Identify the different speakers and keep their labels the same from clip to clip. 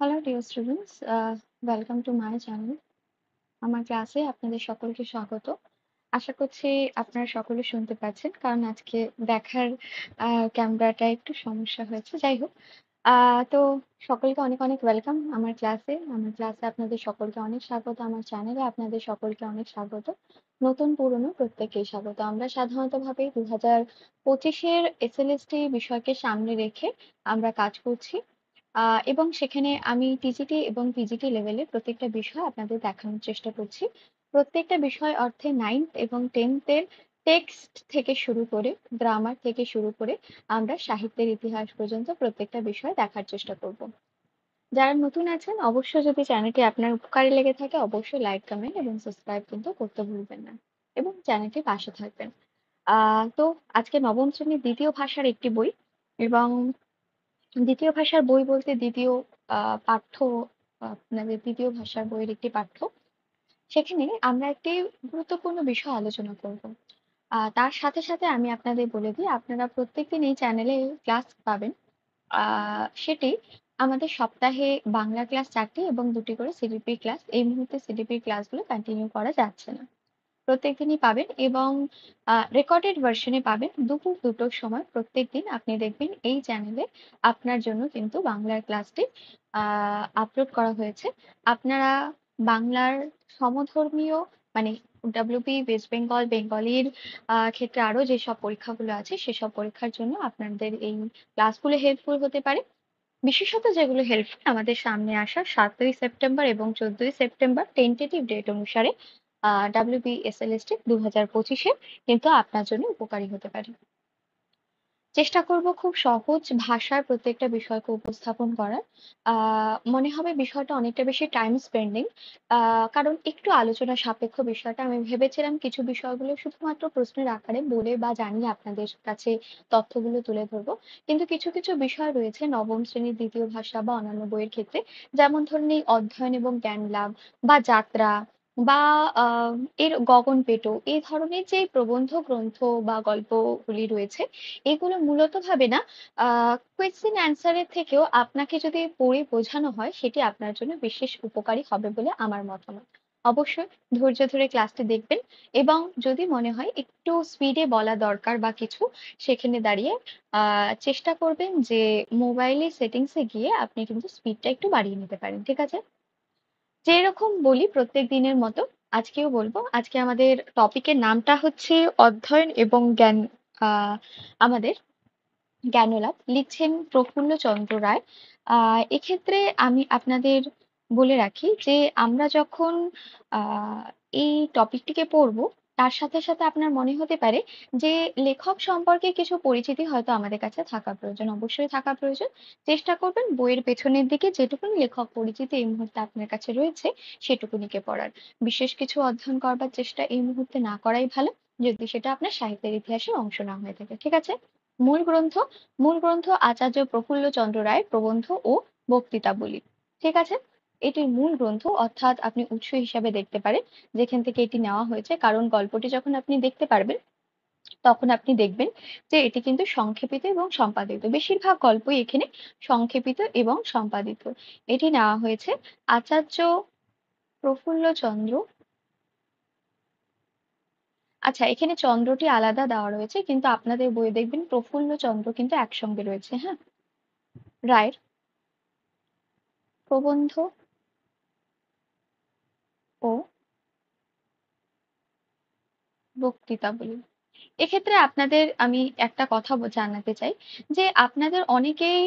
Speaker 1: Hello dear students, welcome to my channel. আমার ক্লাসে আপনাদের সকলকে স্বাগত। আশা করছি আপনারা সকলে শুনতে পাচ্ছেন কারণ আজকে দেখার ক্যামেরাটা একটু সমস্যা হয়েছে। যাই হোক, তো সকলকে অনেক অনেক ওয়েলকাম আমার ক্লাসে। আমার ক্লাসে আপনাদের সকলকে অনেক স্বাগত। আমার চ্যানেলে আপনাদের সকলকে অনেক স্বাগত। নতুন পুরনো প্রত্যেককেই স্বাগত। আমরা সাধারণতভাবে 2025-এর এসএলএসটি বিষয়কে সামনে রেখে আমরা কাজ করছি। এবং সেখানে আমি টিজিটি এবং পিজিটি লেভেলের প্রত্যেকটা বিষয় আপনাদের দেখানোর চেষ্টা করছি। প্রত্যেকটা বিষয় অর্থে 9th এবং 10th এর টেক্সট থেকে শুরু করে, গ্রামার থেকে শুরু করে আমরা সাহিত্যের ইতিহাস পর্যন্ত প্রত্যেকটা বিষয় দেখার চেষ্টা করব। যারা নতুন আছেন অবশ্যই যদি চ্যানেলটি আপনার উপকারে লেগে থাকে অবশ্যই লাইক, কমেন্ট এবং সাবস্ক্রাইব কিন্তু করতে ভুলবেন না এবং চ্যানেলটির পাশে থাকবেন। তো আজকে নবম শ্রেণীর দ্বিতীয় ভাষার একটি বই এবং দ্বিতীয় ভাষার বই বলতে দ্বিতীয় পাঠ্য, আপনাদের দ্বিতীয় ভাষার বইয়ের একটি পাঠ্য। সেখানে আমরা একটি গুরুত্বপূর্ণ বিষয় আলোচনা করব। তার সাথে সাথে আমি আপনাদের বলে দিই আপনারা প্রত্যেকদিন এই চ্যানেলে ক্লাস পাবেন। সেটি আমাদের সপ্তাহে বাংলা ক্লাস 4টি এবং 2টি করে সিডিপি ক্লাস। এই মুহূর্তে সিডিপি ক্লাসগুলো কন্টিনিউ করা যাচ্ছে না। প্রত্যেকদিনই পাবেন এবং রেকর্ডেড ভার্সনে পাবেন দুপুর 2টোর সময়। প্রত্যেকদিন আপনি দেখবেন এই চ্যানেলে আপনার জন্য কিন্তু বাংলার ক্লাসটি আপলোড করা হয়েছে। আপনারা বাংলার সমধর্মীয় মানে ডাব্লিউবি, ওয়েস্ট বেঙ্গল, বেঙ্গলির ক্ষেত্রে আরো যেসব পরীক্ষাগুলো আছে সেসব পরীক্ষার জন্য আপনাদের এই ক্লাসগুলো হেল্পফুল হতে পারে। বিশেষত যেগুলো হেল্পফুল আমাদের সামনে আসা 7ই সেপ্টেম্বর এবং 14ই সেপ্টেম্বর টেন্টেটিভ ডেট অনুসারে WBSLST 2025-এ কিন্তু আপনার জন্য উপকারী হতে পারে। চেষ্টা করব খুব সহজ ভাষায় প্রত্যেকটা বিষয়কে উপস্থাপন করার। মনে হবে বিষয়টা অনেকটা বেশি টাইম স্পেন্ডিং, কারণ একটু আলোচনা সাপেক্ষ বিষয়টা। আমি ভেবেছিলাম কিছু বিষয়গুলো শুধুমাত্র প্রশ্নের আকারে বলে বা জানিয়ে আপনাদের কাছে তথ্যগুলো তুলে ধরবো, কিন্তু কিছু কিছু বিষয় রয়েছে নবম শ্রেণীর দ্বিতীয় ভাষা বা অন্যান্য বইয়ের ক্ষেত্রে, যেমন ধরুন এই অধ্যয়ন এবং জ্ঞান লাভ বা যাত্রা বা এর গগনপেটো এই ধরনের যে প্রবন্ধ গ্রন্থ বা গল্পগুলি রয়েছে, এগুলো মূলত ভাবে না, কোয়েশ্চেন অ্যান্সারের থেকেও আপনাকে যদি পড়ে বোঝানো হয় সেটি আপনার জন্য বিশেষ উপকারী হবে বলে আমার মতামত। অবশ্যই ধৈর্য ধরে ক্লাসটি দেখবেন এবং যদি মনে হয় একটু স্পিডে বলা দরকার বা কিছু, সেখানে দাঁড়িয়ে চেষ্টা করবেন যে মোবাইলের সেটিংসে গিয়ে আপনি কিন্তু স্পিডটা একটু বাড়িয়ে নিতে পারেন, ঠিক আছে? যেরকম বলি প্রত্যেক দিনের মতো আজকেও বলবো। আজকে আমাদের টপিকের নামটা হচ্ছে অধ্যয়ন এবং জ্ঞান। আমাদের জ্ঞানলাভ লিখছেন প্রফুল্লচন্দ্র রায়। এক্ষেত্রে আমি আপনাদের বলে রাখি যে আমরা যখন আহ, এই টপিকটিকে পড়বো তার সাথে সাথে আপনার মনে হতে পারে যে লেখক সম্পর্কে কিছু পরিচিতি হয়তো আমাদের কাছে থাকা প্রয়োজন, অবশ্যই থাকা প্রয়োজন। চেষ্টা করবেন বইয়ের পেছনের দিকে যেটুকুনি লেখক পরিচিতি এই মুহূর্তে আপনার কাছে রয়েছে সেটুকুনিকে পড়ার। বিশেষ কিছু অধ্যয়ন করবার চেষ্টা এই মুহূর্তে না করাই ভালো, যদি সেটা আপনার সাহিত্যের ইতিহাসের অংশ না হয়ে থাকে, ঠিক আছে? মূল গ্রন্থ মূল গ্রন্থ আচার্য প্রফুল্লচন্দ্র রায়ের প্রবন্ধ ও বক্তৃতাবলী, ঠিক আছে? এটির মূল গ্রন্থ, অর্থাৎ আপনি উৎস হিসাবে দেখতে পারেন যেখান থেকে এটি নেওয়া হয়েছে, কারণ গল্পটি যখন আপনি দেখতে পারবেন তখন আপনি দেখবেন যে এটি কিন্তু সংক্ষেপিত এবং সম্পাদিত। বেশিরভাগ গল্পই এখানে সংক্ষেপিত এবং সম্পাদিত। এটি নেওয়া হয়েছে আচার্য প্রফুল্লচন্দ্র। আচ্ছা, এখানে চন্দ্রটি আলাদা দেওয়া রয়েছে কিন্তু আপনাদের বইয়ে দেখবেন প্রফুল্লচন্দ্র কিন্তু একসঙ্গে রয়েছে, হ্যাঁ, রায়ের প্রবন্ধ ও বক্তৃতাবলী। এক্ষেত্রে আপনাদের আমি একটা কথা জানাতে চাই যে আপনাদের অনেকেই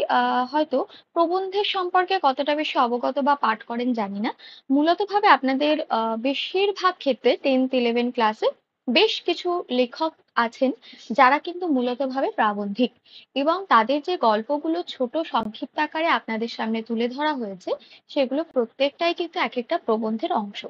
Speaker 1: হয়তো প্রবন্ধের সম্পর্কে কতটা বেশি অবগত বা পাঠ করেন জানি না। মূলত ভাবে আপনাদের বেশিরভাগ ক্ষেত্রে 10th 11 ক্লাসে বেশ কিছু লেখক আছেন যারা কিন্তু মূলত ভাবে প্রাবন্ধিক, এবং তাদের যে গল্পগুলো ছোট সংক্ষিপ্ত আকারে আপনাদের সামনে তুলে ধরা হয়েছে সেগুলো প্রত্যেকটাই কিন্তু এক একটা প্রবন্ধের অংশ।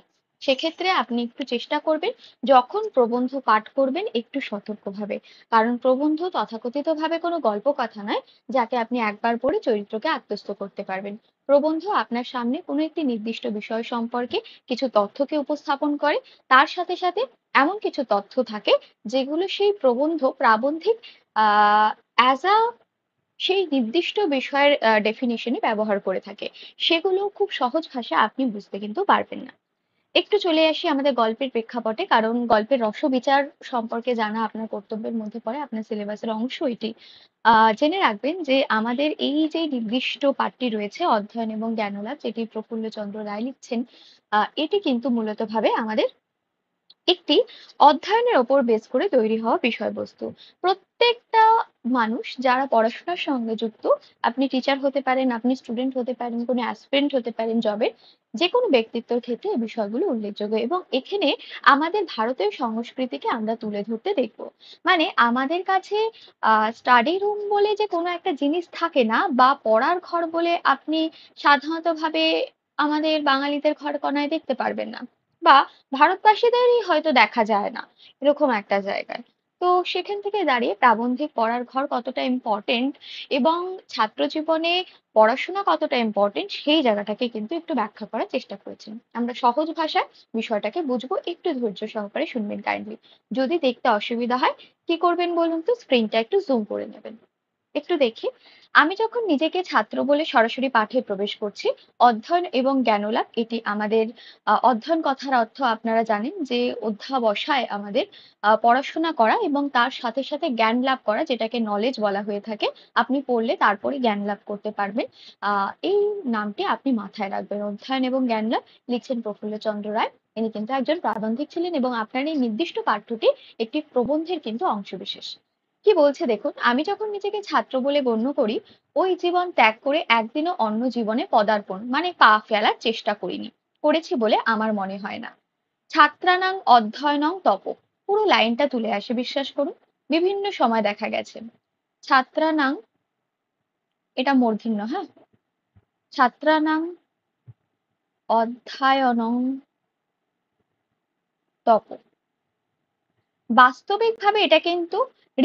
Speaker 1: সেক্ষেত্রে আপনি একটু চেষ্টা করবেন যখন প্রবন্ধ পাঠ করবেন একটু সতর্কভাবে, কারণ প্রবন্ধ তথাকথিতভাবে কোনো গল্প কথা নয় যাকে আপনি একবার পড়ে চরিত্রকে আত্মস্থ করতে পারবেন। প্রবন্ধ আপনার সামনে কোনো একটি নির্দিষ্ট বিষয় সম্পর্কে কিছু তথ্যকে উপস্থাপন করে, তার সাথে সাথে এমন কিছু তথ্য থাকে যেগুলো সেই প্রবন্ধ প্রাবন্ধিক অ্যাজ আ সেই নির্দিষ্ট বিষয়ের ডেফিনিশনই ব্যবহার করে থাকে। সেগুলো খুব সহজ ভাষায় আপনি বুঝতে কিন্তু পারবেন না। একটু চলে আসি আমাদের গল্পের প্রেক্ষাপটে, কারণ গল্পের রসবিচার সম্পর্কে জানা আপনার কর্তব্যের মধ্যে পড়ে, আপনার সিলেবাসের অংশ এটি। জেনে রাখবেন যে আমাদের এই যে নির্দিষ্ট পাঠটি রয়েছে অধ্যয়ন এবং জ্ঞানলাভ, যেটি প্রফুল্লচন্দ্র রায় লিখছেন, এটি কিন্তু মূলত ভাবে আমাদের একটি অধ্যয়নের ওপর বেস করে তৈরি হওয়া বিষয়বস্তু। প্রত্যেকটা মানুষ যারা পড়াশোনার সঙ্গে যুক্ত, আপনি টিচার হতে পারেন, আপনি স্টুডেন্ট হতে পারেন, কোনো অ্যাসপিরেন্ট হতে পারেন জবের, যে কোনো ব্যক্তিত্বের ক্ষেত্রে এই বিষয়গুলো উল্লেখযোগ্য। এবং এখানে আমাদের ভারতীয় সংস্কৃতিকে আমরা তুলে ধরতে দেখব। মানে আমাদের কাছে স্টাডি রুম বলে যে কোনো একটা জিনিস থাকে না, বা পড়ার ঘর বলে আপনি সাধারণত ভাবে আমাদের বাঙালিদের ঘরকণায় দেখতে পারবেন না, বা ভারতবাসীদেরই হয়তো দেখা যায় না এরকম একটা জায়গায়। তো সেখান থেকে দাঁড়িয়ে প্রাবন্ধিক পড়ার ঘর কতটা ইম্পর্টেন্ট এবং ছাত্র জীবনে পড়াশোনা কতটা ইম্পর্টেন্ট, সেই জায়গাটাকে কিন্তু একটু ব্যাখ্যা করার চেষ্টা করেছেন। আমরা সহজ ভাষায় বিষয়টাকে বুঝবো, একটু ধৈর্য সহকারে শুনবেন কাইন্ডলি। যদি দেখতে অসুবিধা হয়, কি করবেন বলুন তো, স্ক্রিনটা একটু জুম করে নেবেন। একটু দেখি, আমি যখন নিজেকে ছাত্র বলে সরাসরি পাঠে প্রবেশ করছি, অধ্যয়ন এবং জ্ঞানলাভ, এটি আমাদের অধ্যয়ন কথার অর্থ আপনারা জানেন যে অধ্যাবসায় আমাদের পড়াশোনা করা এবং তার সাথে সাথে জ্ঞান লাভ করা, যেটাকে নলেজ বলা হয়ে থাকে। আপনি পড়লে তারপরে জ্ঞান লাভ করতে পারবেন। এই নামটি আপনি মাথায় রাখবেন, অধ্যয়ন এবং জ্ঞান লাভ। লিখছেন প্রফুল্লচন্দ্র রায়। ইনি কিন্তু একজন প্রাবন্ধিক ছিলেন এবং আপনার এই নির্দিষ্ট পাঠ্যটি একটি প্রবন্ধের কিন্তু অংশবিশেষ। কি বলছে দেখুন, আমি যখন নিজেকে ছাত্র বলে গণ্য করি, ওই জীবন ত্যাগ করে একদিনও অন্য জীবনে পদার্পণ মানে পা ফেলার চেষ্টা করিনি, করেছি বলে আমার মনে হয় না। ছাত্রানাং অধ্যয়নং তপ, পুরো লাইনটা তুলে আসে, বিশ্বাস করুন। বিভিন্ন সময় দেখা গেছে ছাত্রানাং, এটা মূর্ধন্য, হ্যাঁ, ছাত্রানাং অধ্যয়নং তপ, বাস্তবিকভাবে এটা কিন্তু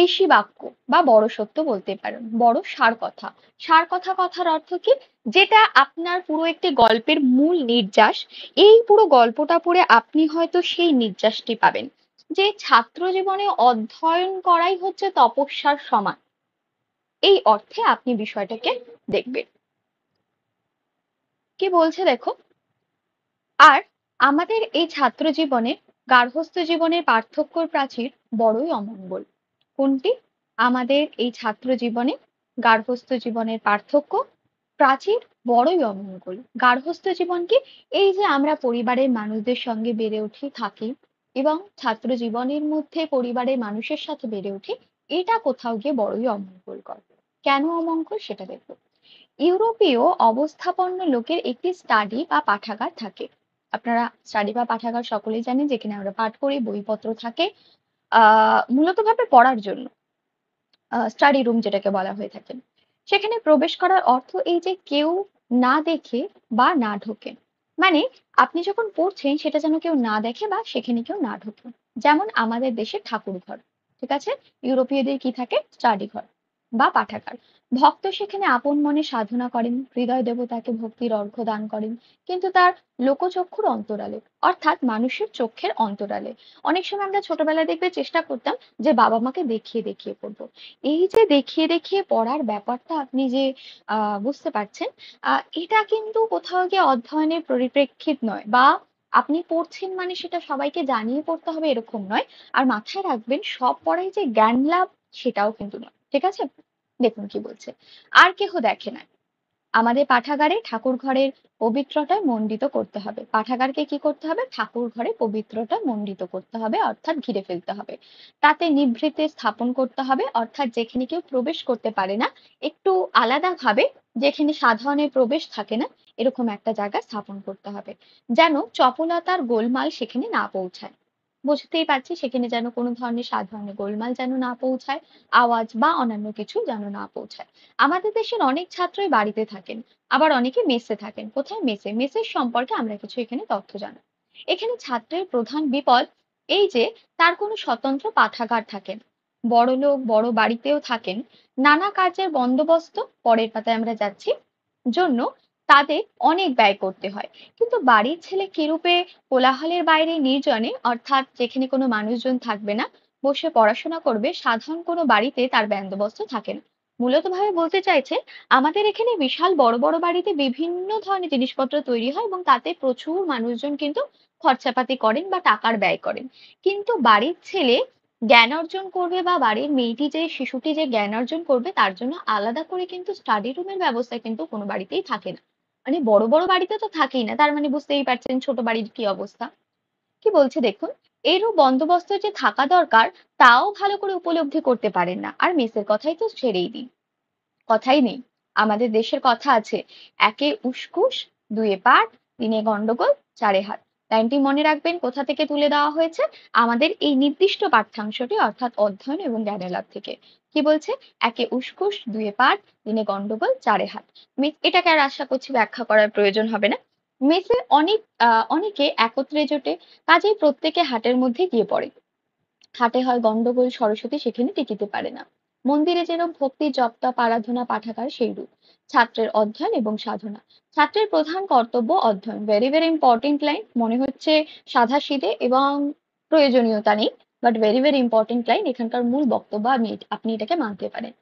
Speaker 1: ঋষি বাক্য বা বড় সত্য বলতে পারেন, বড় সার কথা। সার কথা কথার অর্থ কি, যেটা আপনার পুরো একটি গল্পের মূল নির্যাস। এই পুরো গল্পটা পড়ে আপনি হয়তো সেই নির্যাসটি পাবেন, যে ছাত্র জীবনে অধ্যয়ন করাই হচ্ছে তপস্যার সমান। এই অর্থে আপনি বিষয়টাকে দেখবেন। কি বলছে দেখো, আর আমাদের এই ছাত্র জীবনে গার্হস্থ্য জীবনের পার্থক্যর প্রাচীর বড়ই অমঙ্গল। কোনটি? আমাদের এই ছাত্র জীবনে গার্হস্থ্য জীবনের পার্থক্য প্রাচীর বড়ই অমঙ্গল। গার্হস্থ্য জীবন কি? এই যে আমরা পরিবারের মানুষদের সঙ্গে বেড়ে উঠি, থাকি এবং ছাত্র জীবনের মধ্যে পরিবারের মানুষের সাথে বেড়ে উঠি, এটা কোথাও গিয়ে বড়ই অমঙ্গলকর। কেন অমঙ্গল সেটা দেখবো। ইউরোপীয় অবস্থাপন্ন লোকের একটি স্টাডি বা পাঠাগার থাকে। আপনারা স্টাডি বা পাঠাগার সকলেই জানেন, যেখানে আমরা পাঠ করি, বইপত্র থাকে মূলত ভাবে পড়ার জন্য, স্টাডি রুম যেটাকে বলা হয়ে থাকে। সেখানে প্রবেশ করার অর্থ এই যে কেউ না দেখে বা না ঢোকে। মানে আপনি যখন পড়ছেন সেটা যেন কেউ না দেখে বা সেখানে কেউ না ঢোকে। যেমন আমাদের দেশে ঠাকুর ঘর, ঠিক আছে, ইউরোপীয়দের কি থাকে? স্টাডি ঘর বা পাঠাগার। ভক্ত সেখানে আপন মনে সাধনা করেন, হৃদয় দেবতাকে ভক্তির অর্ঘ্য দান করেন, কিন্তু তার লোকচক্ষুর অন্তরালে, অর্থাৎ মানুষের চোখের অন্তরালে। অনেক সময় আমরা ছোটবেলায় দেখবে চেষ্টা করতাম যে বাবা মাকে দেখিয়ে দেখিয়ে পড়বো। এই যে দেখিয়ে দেখিয়ে পড়ার ব্যাপারটা আপনি যে বুঝতে পারছেন, এটা কিন্তু কোথাও গিয়ে অধ্যয়নের পরিপ্রেক্ষিত নয়, বা আপনি পড়ছেন মানে সেটা সবাইকে জানিয়ে পড়তে হবে এরকম নয়। আর মাথায় রাখবেন, সব পড়াই যে জ্ঞান লাভ সেটাও কিন্তু নয়, ঠিক আছে। দেখুন কি বলছে, আর কেহ দেখে না। আমাদের পাঠাগারে ঠাকুর ঘরের পবিত্রতা মণ্ডিত করতে হবে। পাঠাগারকে কি করতে হবে? ঠাকুর ঘরে পবিত্রতা মণ্ডিত করতে হবে, অর্থাৎ ঘিরে ফেলতে হবে। তাতে নিভৃতে স্থাপন করতে হবে, অর্থাৎ যেখানে কেউ প্রবেশ করতে পারে না, একটু আলাদা ভাবে, যেখানে সাধারণের প্রবেশ থাকে না, এরকম একটা জায়গা স্থাপন করতে হবে, যেন চপলতার গোলমাল সেখানে না পৌঁছায়। বুঝতেই পারছি, সেখানে যেন কোনো ধরনের সাধারণ গোলমাল যেন না পৌঁছায়, আওয়াজ বা অন্যান্য কিছু যেন না পৌঁছায়। আমাদের দেশের অনেক ছাত্রই বাড়িতে থাকেন, আবার অনেকে মেসে থাকেন। কোথায়? মেসে। মেসের সম্পর্কে আমরা কিছু এখানে তথ্য জানাই। এখানে ছাত্রের প্রধান বিপদ এই যে তার কোনো স্বতন্ত্র পাঠাগার থাকে না। বড়লোক বড় বাড়িতেও থাকেন, নানা কাজের বন্দোবস্ত, পরের পাতায় আমরা যাচ্ছি, জন্য তাদের অনেক ব্যয় করতে হয়। কিন্তু বাড়ির ছেলে কিরূপে কোলাহলের বাইরে নির্জনে, অর্থাৎ যেখানে কোনো মানুষজন থাকবে না, বসে পড়াশোনা করবে, সাধারণ কোনো বাড়িতে তার বন্দোবস্ত থাকে না। মূলত ভাবে বলতে চাইছে আমাদের এখানে বিশাল বড় বড় বাড়িতে বিভিন্ন ধরনের জিনিসপত্র তৈরি হয় এবং তাতে প্রচুর মানুষজন কিন্তু খরচাপাতি করেন বা টাকার ব্যয় করেন। কিন্তু বাড়ির ছেলে জ্ঞান অর্জন করবে বা বাড়ির মেয়েটি যে শিশুটি যে জ্ঞান অর্জন করবে তার জন্য আলাদা করে কিন্তু স্টাডি রুমের ব্যবস্থা কিন্তু কোনো বাড়িতেই থাকে না। মানে বড় বড় বাড়িতে তো থাকেই না, তার মানে বুঝতেই পারছেন ছোট বাড়ির কি অবস্থা। কি বলছে দেখুন, এরূপ বন্দোবস্ত যে থাকা দরকার তাও ভালো করে উপলব্ধি করতে পারেন না। আর মেসের কথাই তো ছেড়েই দিন, কথাই নেই। আমাদের দেশের কথা আছে, একে উসকুস, দুয়ে পাট, তিনে গন্ডগোল, চারে হাত। লাইনটি মনে রাখবেন কোথা থেকে তুলে দেওয়া হয়েছে, আমাদের এই নির্দিষ্ট পাঠ্যাংশটি অর্থাৎ অধ্যয়ন এবং জ্ঞানের লাভ থেকে। কি বলছে, একে উসকুস, দুয়ে পাট, তিনে গন্ডগোল, চারে হাত। এটাকে আর আশা করছি ব্যাখ্যা করার প্রয়োজন হবে না। মেসে অনেকে একত্রে জোটে, কাজেই প্রত্যেকে হাটের মধ্যে গিয়ে পড়ে। হাটে হয় গন্ডগোল, সরস্বতী সেখানে টিকিতে পারে না। মন্দিরে যেরূপ ভক্তি জপ তপ আরাধনা পাঠাগার সেইরূপ ছাত্রের অধ্যয়ন এবং সাধনা। ছাত্রের প্রধান কর্তব্য অধ্যয়ন, ভেরি ভেরি ইম্পর্টেন্ট লাইন, মনে হচ্ছে সাধাসিধে এবং প্রয়োজনীয়তা নেই, but very very important line, এখানকার মূল বক্তব্য আপনি এটাকে মানতে পারেন।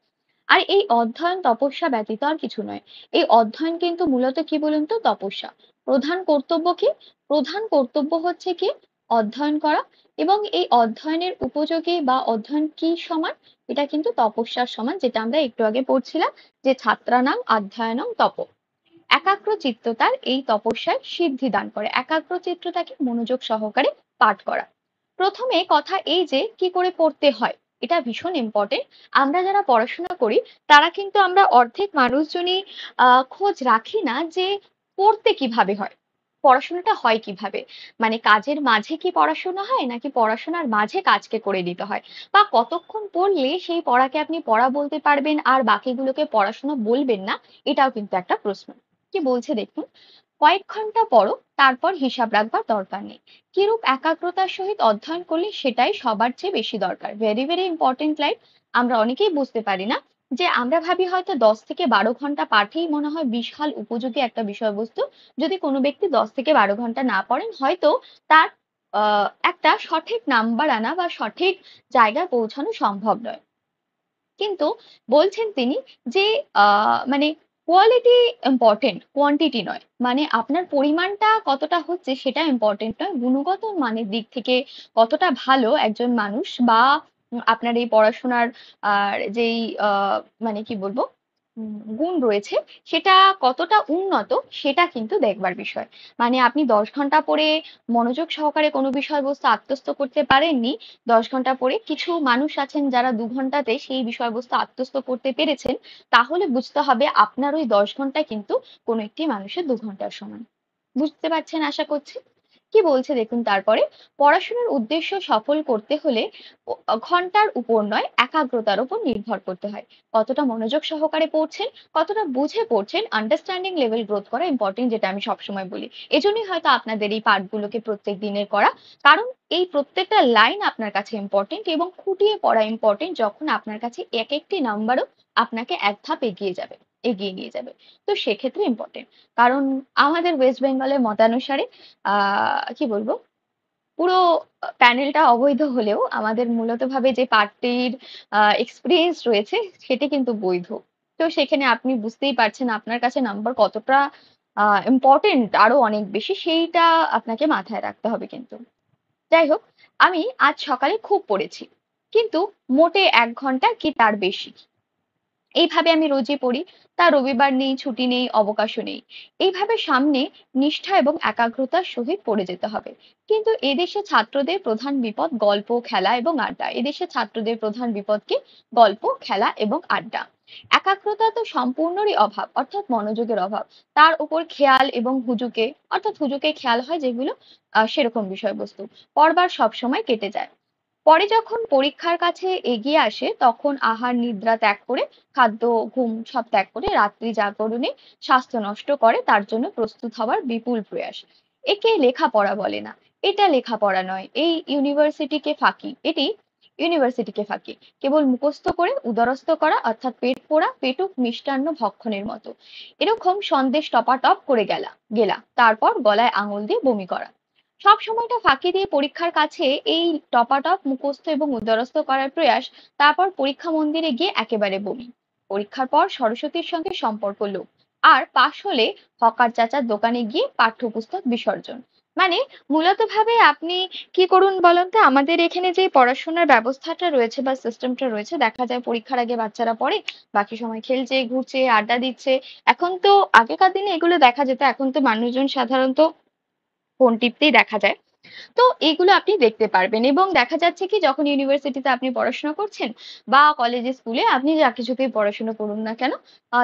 Speaker 1: আর এই অধ্যয়ন তপস্যা ব্যতীত আর কিছু নয়। এই অধ্যয়ন কিন্তু মূলত কি বলুন তো, তপস্যা। প্রধান কর্তব্য কি? প্রধান কর্তব্য হচ্ছে কি অধ্যয়ন করা, এবং এই অধ্যয়নের উপযোগী বা অধ্যয়ন কি সমান, এটা কিন্তু তপস্যার সমান, যেটা আমরা একটু আগে পড়ছিলাম যে ছাত্রানাং অধ্যয়নং তপ। একাগ্র চিত্ততার এই তপস্যায় সিদ্ধি দান করে। একাগ্র চিত্ততাকে মনোযোগ সহকারে পাঠ করা। প্রথমে কথা এই যে কি করে পড়তে হয়, এটা ভীষণ ইম্পর্টেন্ট। আমরা যারা পড়াশোনা করি তারা কিন্তু আমরা অর্ধেক মানুষজনই খোঁজ রাখি না যে পড়তে কিভাবে হয়, পড়াশোনাটা হয় কিভাবে। মানে কাজের মাঝে কি পড়াশোনা হয় নাকি পড়াশোনার মাঝে কাজকে করে নিতে হয়, বা কতক্ষণ পড়লে সেই পড়াকে আপনি পড়া বলতে পারবেন আর বাকিগুলোকে পড়াশোনা বলবেন না, এটাও কিন্তু একটা প্রশ্ন। কি বলছে দেখুন, কয়েক ঘন্টা পড়ো, তারপর হিসাব রাখবার দরকার নেই। কিরূপ একাগ্রতার সহিত অধ্যয়ন করলে সেটাই সবার চেয়ে বেশি দরকার। Very very important line. আমরা অনেকেই বুঝতে পারি না যে আমরা ভাবি হয়তো 10 থেকে 12 ঘন্টা পাঠেই মনে হয় বিশাল উপযোগী একটা বিষয়বস্তু। যদি কোনো ব্যক্তি 10 থেকে 12 ঘন্টা না পড়েন, হয়তো তার একটা সঠিক নাম্বার আনা বা সঠিক জায়গায় পৌঁছানো সম্ভব নয়। কিন্তু বলছেন তিনি যে মানে কোয়ালিটি ইম্পর্টেন্ট, কোয়ান্টিটি নয়। মানে আপনার পরিমাণটা কতটা হচ্ছে সেটা ইম্পর্টেন্ট নয়, গুণগত মানের দিক থেকে কতটা ভালো একজন মানুষ বা আপনার এই পড়াশোনার যেই মানে কি বলবো গুণ রয়েছে সেটা কতটা উন্নত, সেটা কিন্তু দেখবার বিষয়। মানে আপনি 10 ঘন্টা পড়ে মনোযোগ সহকারে কোনো বিষয়বস্তু আত্মস্থ করতে পারেননি, 10 ঘন্টা পড়ে কিছু মানুষ আছেন যারা 2 ঘন্টাতে সেই বিষয়বস্তু আত্মস্থ করতে পেরেছেন, তাহলে বুঝতে হবে আপনার ওই 10 ঘন্টা কিন্তু কোনো একটি মানুষের 2 ঘন্টার সমান। বুঝতে পারছেন আশা করছি। কি বলছে দেখুন তারপরে, পড়াশোনার উদ্দেশ্য সফল করতে হলে ঘন্টার উপর নয় একাগ্রতার উপর নির্ভর করতে হয়। কতটা মনোযোগ সহকারে পড়ছেন, কতটা বুঝে পড়ছেন, আন্ডারস্ট্যান্ডিং লেভেল গ্রোথ করা ইম্পর্টেন্ট, যেটা আমি সবসময় বলি। এজন্যই হয়তো আপনাদের এই পাঠগুলোকে প্রত্যেক দিনের করা, কারণ এই প্রত্যেকটা লাইন আপনার কাছে ইম্পর্টেন্ট এবং খুঁটিয়ে পড়া ইম্পর্টেন্ট, যখন আপনার কাছে এক একটি নাম্বারও আপনাকে এক ধাপ এগিয়ে নিয়ে যাবে। তো সেক্ষেত্রে ইম্পর্টেন্ট। কারণ আমাদের ওয়েস্ট বেঙ্গলের মতানুসারে কি বলবো, পুরো প্যানেলটা অবৈধ হলেও আমাদের মূলত ভাবে যে পার্টির এক্সপিরিয়েন্স রয়েছে সেটি কিন্তু বৈধ। তো সেখানে আপনি বুঝতেই পারছেন আপনার কাছে নাম্বার কতটা ইম্পর্টেন্ট, আরো অনেক বেশি, সেইটা আপনাকে মাথায় রাখতে হবে কিন্তু। যাই হোক, আমি আজ সকালে খুব পড়েছি, কিন্তু মোটে 1 ঘন্টা কি তার বেশি। এইভাবে আমি রোজই পড়ি, তা রবিবার নেই, ছুটি নেই, অবকাশও নেই। এইভাবে সামনে নিষ্ঠা এবং একাগ্রতার সহিত পড়ে যেতে হবে। কিন্তু এদেশে ছাত্রদের প্রধান বিপদ গল্প, খেলা এবং আড্ডা। এদেশে ছাত্রদের প্রধান বিপদ কি? গল্প, খেলা এবং আড্ডা। একাগ্রতা তো সম্পূর্ণরই অভাব, অর্থাৎ মনোযোগের অভাব। তার উপর খেয়াল এবং হুজুকে, অর্থাৎ হুজুকে খেয়াল হয় যেগুলো সেরকম বিষয়বস্তু পড়বার সব সময় কেটে যায়। পরে যখন পরীক্ষার কাছে এগিয়ে আসে তখন আহার নিদ্রা ত্যাগ করে, খাদ্য ঘুম সব ত্যাগ করে রাত্রি জাগরণে স্বাস্থ্য নষ্ট করে তার জন্য প্রস্তুত হওয়ার বিপুল প্রয়াস। একে লেখাপড়া বলে না, এটা লেখাপড়া নয়। এটি ইউনিভার্সিটিকে ফাঁকি, কেবল মুখস্থ করে উদরস্থ করা, অর্থাৎ পেট পোড়া, পেটুক মিষ্টান্ন ভক্ষণের মতো। এরকম সন্দেশ টপাটপ করে গেলা, তারপর গলায় আঙুল দিয়ে বমি করা। সব সময়টা ফাঁকি দিয়ে পরীক্ষার কাছে এই টপাটপ মুখস্থ এবং উদরস্থ করার প্রয়াস, তারপর পরীক্ষা মন্দিরে গিয়ে একেবারে বমি। পরীক্ষার পর সরস্বতীর সঙ্গে সম্পর্ক লোপ, আর পাশ হলে হকার চাচার দোকানে গিয়ে পাঠ্যপুস্তক বিসর্জন। মানে মূলত ভাবে আপনি কি করুন বলেন তো, আমাদের এখানে যে পড়াশোনার ব্যবস্থাটা রয়েছে বা সিস্টেমটা রয়েছে, দেখা যায় পরীক্ষার আগে বাচ্চারা পড়ে, বাকি সময় খেলছে, ঘুরছে, আড্ডা দিচ্ছে। এখন তো আগেকার দিনে এগুলো দেখা যেত, এখন তো মানুষজন সাধারণত ফোন টিপতেই দেখা যায়। তো এগুলো আপনি দেখতে পারবেন, এবং দেখা যাচ্ছে কি যখন ইউনিভার্সিটিতে আপনি পড়াশোনা করছেন বা কলেজে স্কুলে আপনি যা কিছুতেই পড়াশোনা করুন না কেন,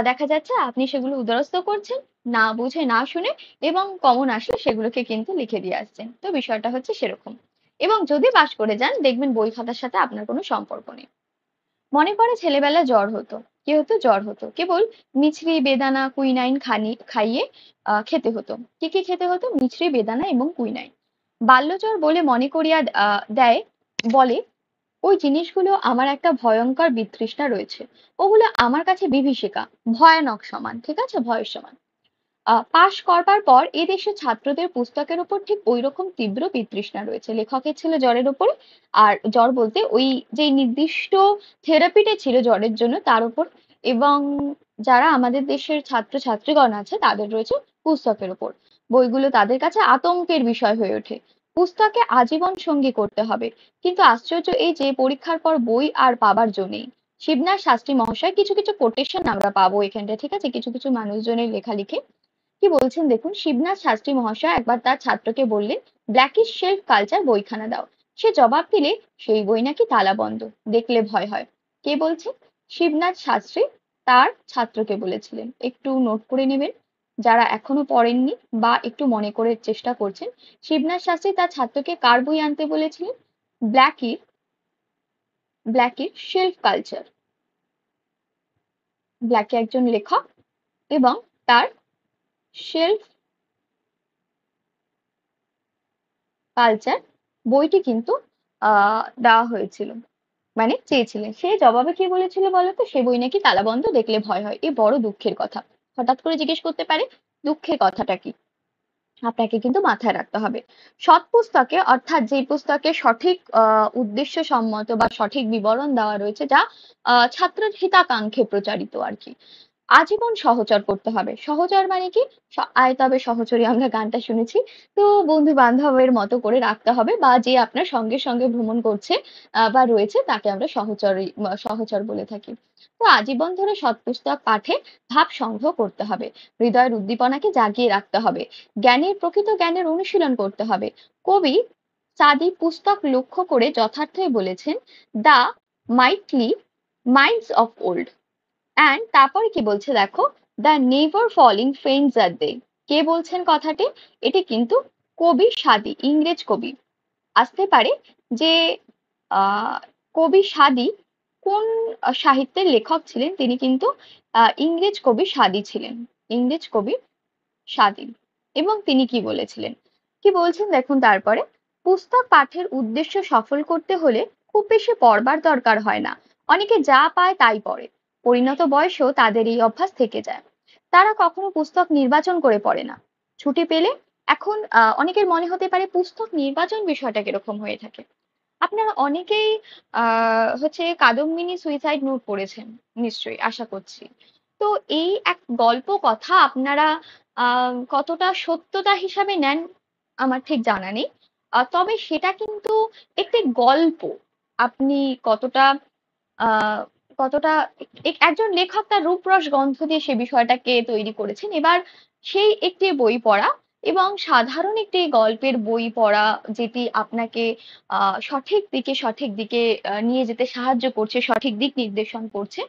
Speaker 1: দেখা যাচ্ছে আপনি সেগুলো উদরস্থ করছেন, না বুঝে না শুনে, এবং কমন আসলে সেগুলোকে কিন্তু লিখে দিয়ে আসছেন। তো বিষয়টা হচ্ছে সেরকম। এবং যদি পাশ করে যান দেখবেন বই খাতার সাথে আপনার কোনো সম্পর্ক নেই। মনে পড়ে ছেলেবেলা জ্বর হতো। কি হতো? জ্বর হতো। কেবল মিছরি, বেদানা, কুইনাইন খাইয়ে খেতে হতো। কি কি খেতে হতো? মিছরি, বেদানা এবং কুইনাইন। বাল্যজ্বর বলে মনে করিয়া দেয়, বলে ওই জিনিসগুলো আমার একটা ভয়ঙ্কর বিতৃষ্ণা রয়েছে। ওগুলো আমার কাছে বিভীষিকা, ভয়ানক সমান। ঠিক আছে? ভয়ের সমান। পাশ করবার পর এদেশের ছাত্রদের পুস্তকের উপর ঠিক ওইরকম তীব্র বিতৃষ্ণা রয়েছে। লেখকের ছিল জ্বরের উপরে, আর জ্বর বলতে ওই যে নির্দিষ্ট থেরাপিটা ছিল জ্বরের জন্য তার উপর, এবং যারা আমাদের দেশের ছাত্রছাত্রীগণ আছে তাদের রয়েছে পুস্তকের উপর। বইগুলো তাদের কাছে আতঙ্কের বিষয় হয়ে ওঠে। পুস্তকে আজীবন সঙ্গী করতে হবে। কিন্তু আশ্চর্য এই যে পরীক্ষার পর বই আর পাবার জো নেই। শিবনাথ শাস্ত্রী মহাশয় কিছু কিছু কোটেশন আমরা পাবো এখানটা, ঠিক আছে, কিছু কিছু মানুষজনের লেখালেখি। কি বলছেন দেখুন, শিবনাথ শাস্ত্রী মহাশয় একবার তার ছাত্রকে বললেন, ব্ল্যাকিশ শেল্ফ কালচার বইখানা দাও। সে জবাব দিলে সেই বই নাকি তালাবন্ধ, দেখলে ভয় হয়। কে বলছে? শিবনাথ শাস্ত্রী তার ছাত্রকে বলেছিলেন। একটু নোট করে নেবেন যারা এখনো পড়েননি বা একটু মনে করে চেষ্টা করছেন। শিবনাথ শাস্ত্রী তার ছাত্রকে কার বই আনতে বলেছিলেন? ব্ল্যাকির ব্ল্যাকির শেল্ফ কালচার। ব্ল্যাকি একজন লেখক, এবং তার শেল্ফ কালচার বইটি কিন্তু দেওয়া হয়েছিল, মানে চেয়েছিলেন। সে জবাবে কি বলেছিল বলতো? সে বই নাকি তালাবন্ধ, দেখলে ভয় হয়। এ বড় দুঃখের কথা। হঠাৎ করে জিজ্ঞেস করতে পারে দুঃখের কথাটা কি। আপনাকে কিন্তু মাথায় রাখতে হবে, সৎ পুস্তকে অর্থাৎ যে পুস্তকে সঠিক উদ্দেশ্য সম্মত বা সঠিক বিবরণ দেওয়া রয়েছে, যা ছাত্রের হিতাকাঙ্ক্ষে প্রচারিত আর কি, আজীবন সহচর করতে হবে। সহচর মানে কি? আয় তবে সহচরী, আমরা গানটা শুনেছি। তো বন্ধু বান্ধবের মতো করে রাখতে হবে, বা যে আপনার সঙ্গে সঙ্গে ভ্রমণ করছে বা রয়েছে তাকে আমরা সহচর বলে থাকি। তো আজীবন ধরে সৎ পুস্তক পাঠে ভাব সংগ্রহ করতে হবে। হৃদয়ের উদ্দীপনাকে জাগিয়ে রাখতে হবে। প্রকৃত জ্ঞানের অনুশীলন করতে হবে। কবি সাদি পুস্তক লক্ষ্য করে যথার্থই বলেছেন, the mightily minds of old. And তারপরে কি বলছে দেখো, the never failing friends are they. কে বলছেন কথাটি? এটি কিন্তু কবি সাদি, ইংরেজ কবি। আসতে পারে যে আহ কবি সাদি কোন সাহিত্যের লেখক ছিলেন? তিনি কিন্তু ইংরেজ কবি সাদি ছিলেন। ইংরেজ কবি স্বাধীন। এবং তিনি কি বলেছিলেন? কি বলছেন দেখুন তারপরে, পুস্তক পাঠের উদ্দেশ্য সফল করতে হলে খুব বেশি পড়বার দরকার হয় না। অনেকে যা পায় তাই পড়ে। পরিণত বয়সেও তাদের এই অভ্যাস থেকে যায়। তারা কখনো পুস্তক নির্বাচন করে পড়ে না। ছুটি পেলে এখন অনেকের মনে হতে পারে পুস্তক নির্বাচন বিষয়টা কিরকম হয়ে থাকে। আপনারা অনেকেই হচ্ছে কাদম্বিনী সুইসাইড নোট পড়েছেন নিশ্চয়ই, আশা করছি। তো এই এক গল্প কথা আপনারা কতটা সত্যতা হিসাবে নেন আমার ঠিক জানা নেই। তবে সেটা কিন্তু একটি গল্প। আপনি কতটা আহ কতটা একজন লেখক তার রূপরস গন্ধ দিয়ে সে বিষয়টাকে তৈরি করেছেন। এবার সেই একটি বই পড়া এবং সাধারণ একটি গল্পের বই পড়া, যেটি আপনাকে সঠিক দিকে নিয়ে যেতে সাহায্য করছে, সঠিক দিক নির্দেশন করছে,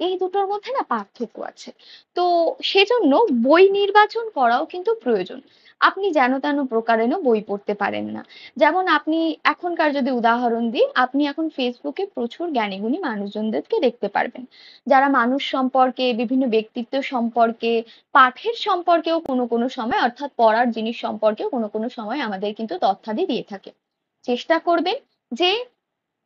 Speaker 1: এই দুটোর মধ্যে না পার্থক্য আছে। তো সেজন্য বই নির্বাচন করাও কিন্তু প্রয়োজন। আপনি যেন তেন প্রকারেণ বই পড়তে পারেন না। যেমন আপনি এখনকার যদি উদাহরণ দিই, আপনি এখন ফেসবুকে প্রচুর জ্ঞানী গুণী মানুষজনদেরকে দেখতে পারবেন, যারা মানুষ সম্পর্কে, বিভিন্ন ব্যক্তিত্ব সম্পর্কে, পাঠের সম্পর্কেও কোনো কোনো সময়, অর্থাৎ পড়ার জিনিস সম্পর্কেও কোনো কোনো সময় আমাদের কিন্তু তথ্যাদি দিয়ে থাকে। চেষ্টা করবেন যে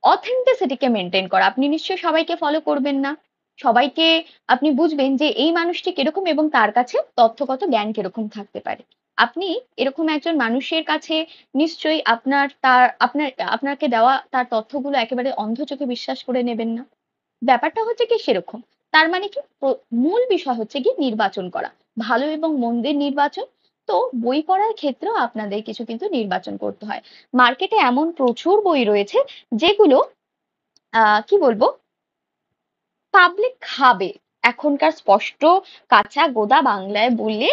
Speaker 1: অথেন্টিসিটিকে মেনটেন করা। আপনি নিশ্চয়ই সবাইকে ফলো করবেন না। সবাইকে আপনি বুঝবেন যে এই মানুষটি কিরকম এবং তার কাছে তথ্যগত জ্ঞান কিরকম থাকতে পারে। আপনি এরকম একজন মানুষের কাছে নিশ্চয়ই আপনাকে দেওয়া তার তথ্যগুলো একেবারে অন্ধ চোখে বিশ্বাস করে নেবেন না। ব্যাপারটা হচ্ছে কি সেরকম। তার মানে কি, মূল বিষয় হচ্ছে কি নির্বাচন করা, ভালো এবং মন্দের নির্বাচন। তো বই পড়ার ক্ষেত্রেও আপনাদের কিছু কিন্তু নির্বাচন করতে হয়। মার্কেটে এমন প্রচুর বই রয়েছে যেগুলো কি বলবো, পাবলিক খাবে। এখনকার স্পষ্ট কাঁচা গোদা বাংলায় বললে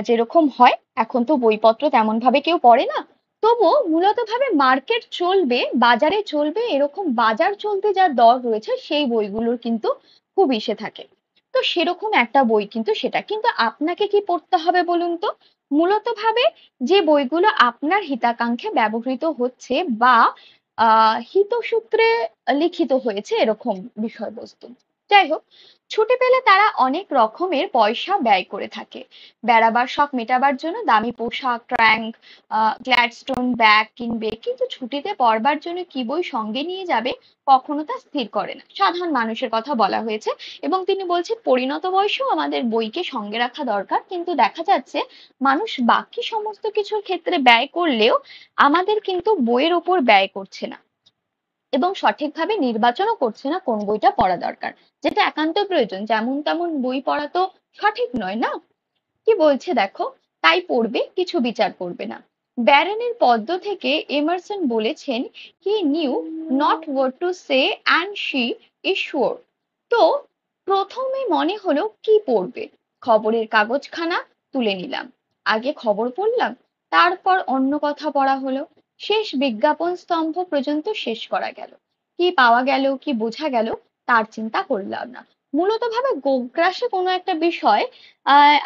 Speaker 1: যেরকম হয়, এখন তো বইপত্র তেমন ভাবে কেউ পড়ে না, তবুও মূলত ভাবে মার্কেট চলবে, বাজারে চলবে, এরকম বাজার চলতে যা দর রয়েছে সেই বইগুলোর কিন্তু খুব ইসে থাকে। তো সেরকম একটা বই কিন্তু সেটা, কিন্তু আপনাকে কি পড়তে হবে বলুন তো? মূলত ভাবে যে বইগুলো আপনার হিতাকাঙ্ক্ষে ব্যবহৃত হচ্ছে বা হিতসূত্রে লিখিত হয়েছে এরকম বিষয়বস্তু। যাই হোক, ছুটি পেলে তারা অনেক রকমের পয়সা ব্যয় করে থাকে। বেড়াবার শখ মেটাবার জন্য দামি পোশাক, ট্র্যাঙ্ক, গ্ল্যাডস্টোন ব্যাগ কিনবে, কিন্তু ছুটিতে পড়বার জন্য কি বই সঙ্গে নিয়ে যাবে কখনো তা স্থির করে না। সাধারণ মানুষের কথা বলা হয়েছে এবং তিনি বলছেন পরিণত বয়সেও আমাদের বইকে সঙ্গে রাখা দরকার, কিন্তু দেখা যাচ্ছে মানুষ বাকি সমস্ত কিছুর ক্ষেত্রে ব্যয় করলেও আমাদের কিন্তু বইয়ের ওপর ব্যয় করছে না এবং সঠিকভাবে নির্বাচনও করছে না কোন বইটা পড়া দরকার, যেটা একান্ত প্রয়োজন। যেমন তেমন বই পড়া তো সঠিক নয় না। কি বলছে দেখো, তাই পড়বে, কিছু বিচার করবে না। ব্যারনের পদ্য থেকে এমারসন বলেছেন, he knew not what to say and she is sure. তো প্রথমে মনে হলো কি পড়বে, খবরের কাগজখানা তুলে নিলাম, আগে খবর পড়লাম, তারপর অন্য কথা পড়া হলো। শেষ বিজ্ঞাপন স্তম্ভ পর্যন্ত শেষ করা গেল, কি পাওয়া গেল কি বোঝা গেল তার চিন্তা করলাম না। মূলত ভাবে গোগ্রাসে কোনো একটা বিষয়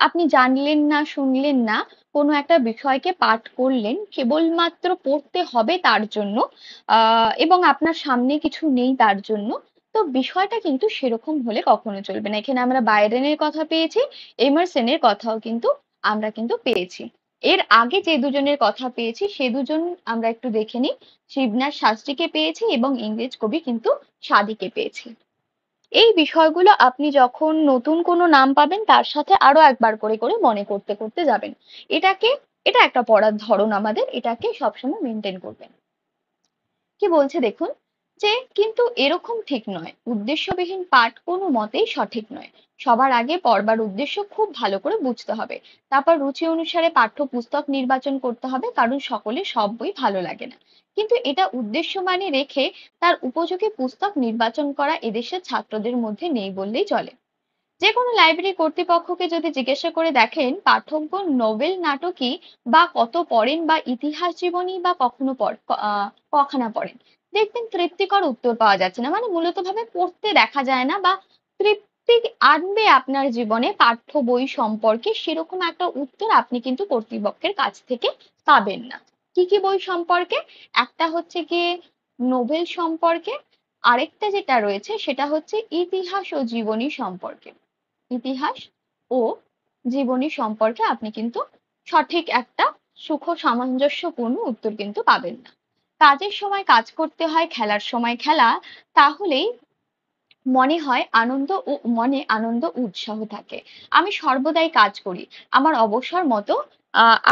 Speaker 1: আপনি জানলেন না, শুনলেন না, কোনো একটা বিষয়কে পাঠ করলেন কেবলমাত্র পড়তে হবে তার জন্য, এবং আপনার সামনে কিছু নেই তার জন্য। তো বিষয়টা কিন্তু সেরকম হলে কখনো চলবে না। এখানে আমরা বাইরেনের কথা পেয়েছি, এমারসনের কথাও কিন্তু আমরা কিন্তু পেয়েছি। এর আগে যে দুজনের কথা পেয়েছি সে দুজন আমরা একটু দেখে নিই। শিবনাথ শাস্ত্রীকে পেয়েছি এবং ইংরেজ কবি কিন্তু সাদিকে পেয়েছি। এই বিষয়গুলো আপনি যখন নতুন কোনো নাম পাবেন তার সাথে আরো একবার করে করে মনে করতে করতে যাবেন। এটাকে, এটা একটা পড়ার ধরন আমাদের, এটাকে সবসময় মেনটেন করবেন। কি বলছে দেখুন, যে কিন্তু এরকম ঠিক নয়, উদ্দেশ্যবিহীন পাঠ কোনো মতেই সঠিক নয়। সবার আগে পড়বার উদ্দেশ্য খুব ভালো করে বুঝতে হবে, তারপর রুচি অনুসারে পাঠ্য পুস্তক নির্বাচন করতে হবে, কারণ সকলে সব বই ভালো লাগে না। কিন্তু এটা উদ্দেশ্য মানে রেখে তার উপযোগী পুস্তক নির্বাচন করা এদেশের ছাত্রদের মধ্যে নেই বললেই চলে। যে কোনো লাইব্রেরি কর্তৃপক্ষকে যদি জিজ্ঞাসা করে দেখেন পাঠকগণ নোবেল নাটকই বা কত পড়েন বা ইতিহাস জীবনী বা কখনো কখানা পড়েন, দেখবেন তৃপ্তিকর উত্তর পাওয়া যাচ্ছে না। মানে মূলত ভাবে পড়তে দেখা যায় না বা তৃপ্তি আনবে আপনার জীবনে পাঠ্য বই সম্পর্কে সেরকম একটা উত্তর আপনি কিন্তু কর্তৃপক্ষের কাছ থেকে পাবেন না। কি কি বই সম্পর্কে? একটা হচ্ছে গিয়ে নোবেল সম্পর্কে, আরেকটা যেটা রয়েছে সেটা হচ্ছে ইতিহাস ও জীবনী সম্পর্কে। ইতিহাস ও জীবনী সম্পর্কে আপনি কিন্তু সঠিক একটা সামঞ্জস্যপূর্ণ উত্তর কিন্তু পাবেন না। কাজের সময় কাজ করতে হয়, খেলার সময় খেলা, তাহলেই মনে আনন্দ ও উৎসাহ থাকে। আমি সর্বদাই কাজ করি, আমার অবসর মতো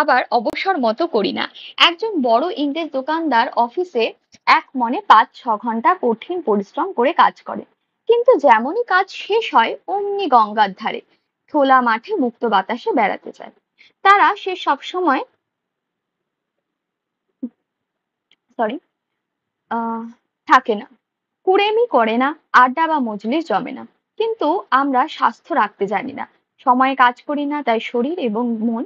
Speaker 1: আবার অবসর মতো করি না। একজন বড় ইংরেজ দোকানদার অফিসে এক মনে 5-6 ঘন্টা কঠিন পরিশ্রম করে কাজ করে, কিন্তু যেমনই কাজ শেষ হয় অমনি গঙ্গার ধারে খোলা মাঠে মুক্ত বাতাসে বেড়াতে যায়। তারা সে সব সময় সরি আহ থাকে না, কুড়েমি করে না, আড্ডা বা মজলিস জমে না। কিন্তু আমরা স্বাস্থ্য রাখতে জানি না, সময়ে কাজ করি না, তাই শরীর এবং মন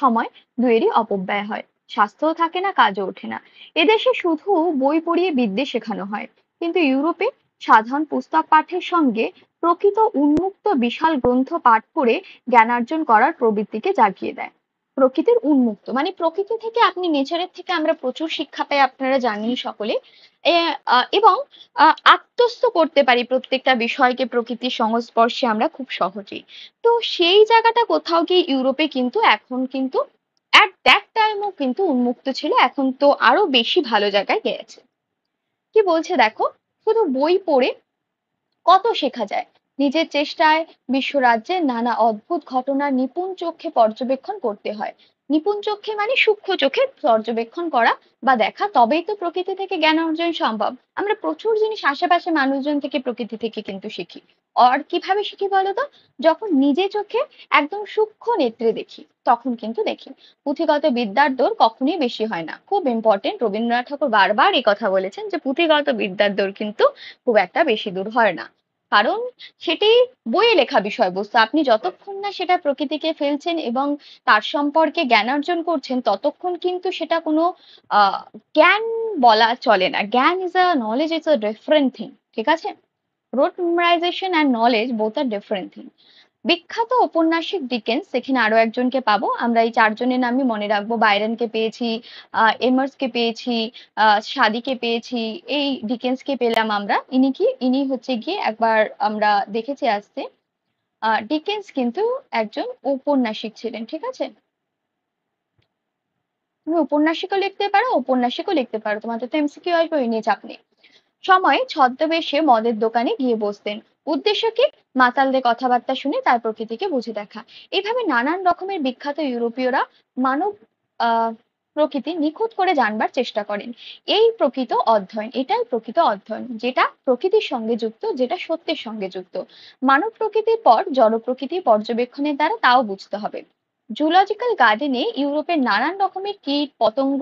Speaker 1: সময় দুয়েরই অপব্যয় হয়, স্বাস্থ্যও থাকে না, কাজও ওঠে না। এদেশে শুধু বই পড়িয়ে বিদ্যে শেখানো হয়, কিন্তু ইউরোপে সাধারণ পুস্তক পাঠের সঙ্গে প্রকৃত উন্মুক্ত বিশাল গ্রন্থ পাঠ করে জ্ঞানার্জন করার প্রবৃত্তিকে জাগিয়ে দেয়। প্রকৃতির উন্মুক্ত মানে প্রকৃতি থেকে আপনি, নেচারের থেকে আমরা প্রচুর শিক্ষা পাই, আপনারা জানেন সকলে। এবং আত্মস্থ করতে পারি প্রত্যেকটা বিষয়কে প্রকৃতির সংস্পর্শে আমরা খুব সহজেই। তো সেই জায়গাটা কোথাও গিয়ে ইউরোপে কিন্তু এখন কিন্তু অ্যাট দ্যাট টাইমও কিন্তু উন্মুক্ত ছিল, এখন তো আরো বেশি ভালো জায়গায় গেছে। কি বলছে দেখো, শুধু বই পড়ে কত শেখা যায়। নিজের চেষ্টায় বিশ্বরাজ্যের নানা অদ্ভুত ঘটনা নিপুণ চোখে পর্যবেক্ষণ করতে হয়। নিপুণ চোখে মানে সূক্ষ্ম চোখে পর্যবেক্ষণ করা বা দেখা, তবেই তো প্রকৃতি থেকে জ্ঞান অর্জন সম্ভব। আমরা প্রচুর জিনিস আশেপাশে মানুষজন থেকে প্রকৃতি থেকে কিন্তু শিখি। আর কিভাবে শিখি বলতো? যখন নিজে চোখে একদম সূক্ষ্ম নেত্রে দেখি, তখন কিন্তু দেখি। পুঁথিগত বিদ্যার দৌড় কখনোই বেশি হয় না। খুব ইম্পর্টেন্ট, রবীন্দ্রনাথ ঠাকুর বারবার এই কথা বলেছেন যে পুঁথিগত বিদ্যার দৌড় কিন্তু খুব একটা বেশি দূর হয় না। কারণ সেটি বইয়ে লেখা বিষয়বস্তু, আপনি যতক্ষণ না সেটা প্রকৃতিকে ফেলছেন এবং তার সম্পর্কে জ্ঞান অর্জন করছেন, ততক্ষণ কিন্তু সেটা কোনো আহ জ্ঞান বলা চলে না। জ্ঞান is a knowledge, is a different thing. ঠিক আছে? Rote memorization and knowledge both are different thing. বিখ্যাত ঔপন্যাসিক ডিকেন্স, এখানে আরো একজনকে পাবো, আমরা এই চারজনের নামই মনে রাখবো। বাইরনকে পেয়েছি, এমার্সকে পেয়েছি, সাদিকে পেয়েছি, এই ডিকেন্সকে পেলাম আমরা। ইনি হচ্ছে গিয়ে একবার আমরা দেখেছি আসতে, ডিকেন্স কিন্তু একজন ঔপন্যাসিক ছিলেন। ঠিক আছে? তুমি উপন্যাসিকও লিখতে পারো, ঔপন্যাসিকও লিখতে পারো, তোমাদের তো এমসিকিউ আসবে, ওই নিয়ে চাপ নেই। সময় ছদ্মবেশে মদের দোকানে গিয়ে বসতেন। উদ্দেশ্য কি? মাতালদের কথাবার্তা শুনে তার প্রকৃতিকে বুঝে দেখা। এইভাবে নানান রকমের বিখ্যাত ইউরোপীয়রা মানব প্রকৃতি নিখুঁত করে জানবার চেষ্টা করেন। এই প্রকৃত অধ্যয়ন, এটাই প্রকৃত অধ্যয়ন, যেটা প্রকৃতির সঙ্গে যুক্ত, যেটা সত্যের সঙ্গে যুক্ত। মানব প্রকৃতির পর জড় প্রকৃতি পর্যবেক্ষণের দ্বারা তাও বুঝতে হবে। জুলজিক্যাল গার্ডেনে ইউরোপের নানান রকমের কীট পতঙ্গ,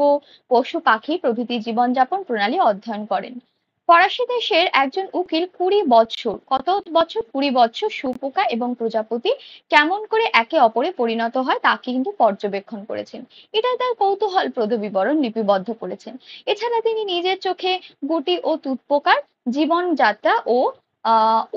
Speaker 1: পশু পাখি প্রভৃতি জীবনযাপন প্রণালী অধ্যয়ন করেন। ফরাসি দেশের একজন উকিল 20 বছর, কত বছর? 20 বছর শুঁয়োপোকা এবং প্রজাপতি কেমন করে একে অপরে পরিণত হয় তা কিন্তু পর্যবেক্ষণ করেছেন। এটাই তার কৌতূহলপ্রদ বিবরণ লিপিবদ্ধ করেছেন। এছাড়া তিনি নিজের চোখে গুটি ও তুঁতপোকার জীবনযাত্রা ও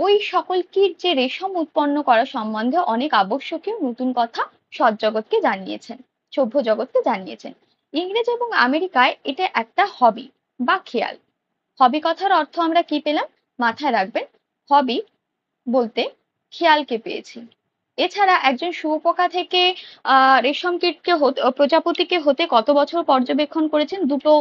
Speaker 1: ওই সকল কীট যে রেশম উৎপন্ন করা সম্বন্ধে অনেক আবশ্যকীয় নতুন কথা সৎজগৎকে জানিয়েছেন, সভ্য জগৎকে জানিয়েছেন। ইংরেজ এবং আমেরিকায় এটা একটা হবি বা খেয়াল। হবি কথার অর্থ আমরা কি পেলাম? মাথায় রাখবেন, হবি বলতে খেয়ালকে পেয়েছি। এছাড়া একজন শুঁয়োপোকা থেকে রেশম কীটকে প্রজাপতিকে হতে কত বছর পর্যবেক্ষণ করেছেন? দুটো